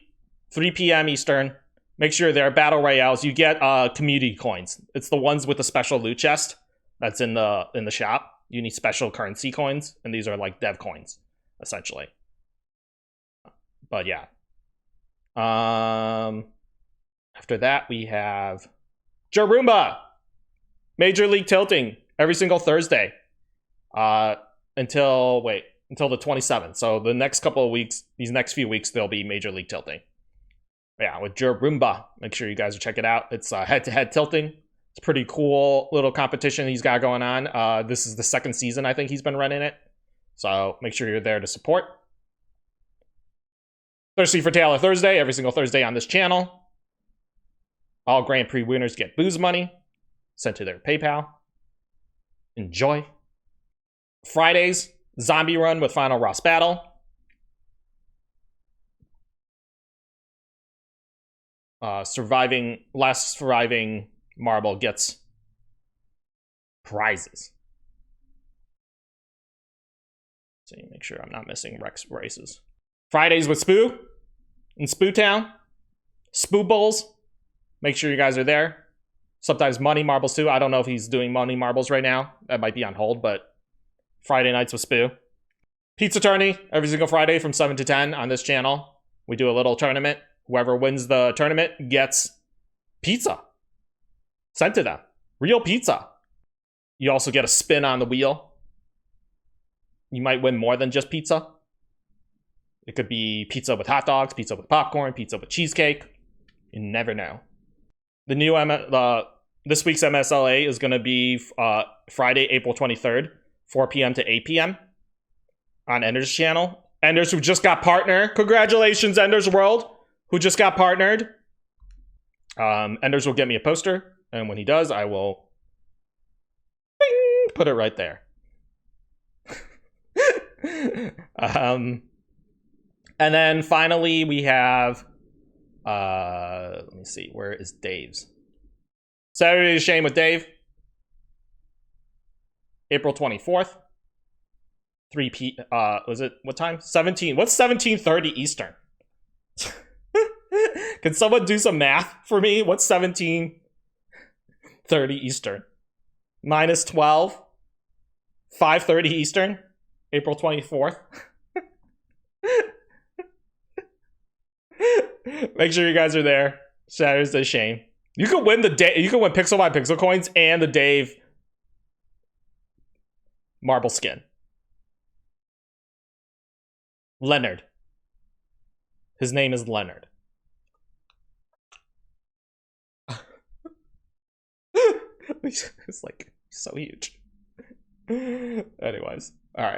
3 p.m. Eastern. Make sure they're battle royales. You get community coins. It's the ones with the special loot chest that's in the shop. You need special currency coins, and these are like dev coins, essentially. But yeah. After that, we have Jarumba! Major League Tilting every single Thursday. Until the 27th. So the next couple of weeks, these next few weeks, there'll be Major League Tilting. Yeah, with Jarumba. Make sure you guys check it out. It's head-to-head tilting. It's a pretty cool little competition he's got going on. This is the second season, I think he's been running it. So make sure you're there to support. Thirsty for Taylor Thursday, every single Thursday on this channel. All Grand Prix winners get booze money sent to their PayPal. Enjoy. Fridays, Zombie Run with Final Ross Battle. Last surviving marble gets prizes. So make sure I'm not missing races. Fridays with Spoo in Spoo Town. Spoo Bowls. Make sure you guys are there. Sometimes Money Marbles too. I don't know if he's doing Money Marbles right now. That might be on hold, but Friday nights with Spoo. Pizza Tourney every single Friday from 7 to 10 on this channel. We do a little tournament. Whoever wins the tournament gets pizza sent to them. Real pizza. You also get a spin on the wheel. You might win more than just pizza. It could be pizza with hot dogs, pizza with popcorn, pizza with cheesecake. You never know. The new this week's MSLA is going to be Friday, April 23rd, 4 p.m. to 8 p.m. on Ender's channel. Enders who just got partner. Congratulations, Ender's World, who just got partnered. Enders will get me a poster, and when he does, I will put it right there. And then finally, we have, let me see, where is Dave's? Saturday to Shame with Dave. April 24th. 3 p. Was it what time? 17. What's 17:30 Eastern? Can someone do some math for me? What's 17:30 Eastern? Minus 12. 5:30 Eastern. April 24th. Make sure you guys are there. Saturday's a shame. You can win you can win Pixel by Pixel coins and the Dave marble skin. Leonard. His name is Leonard. It's like so huge. Anyways, all right.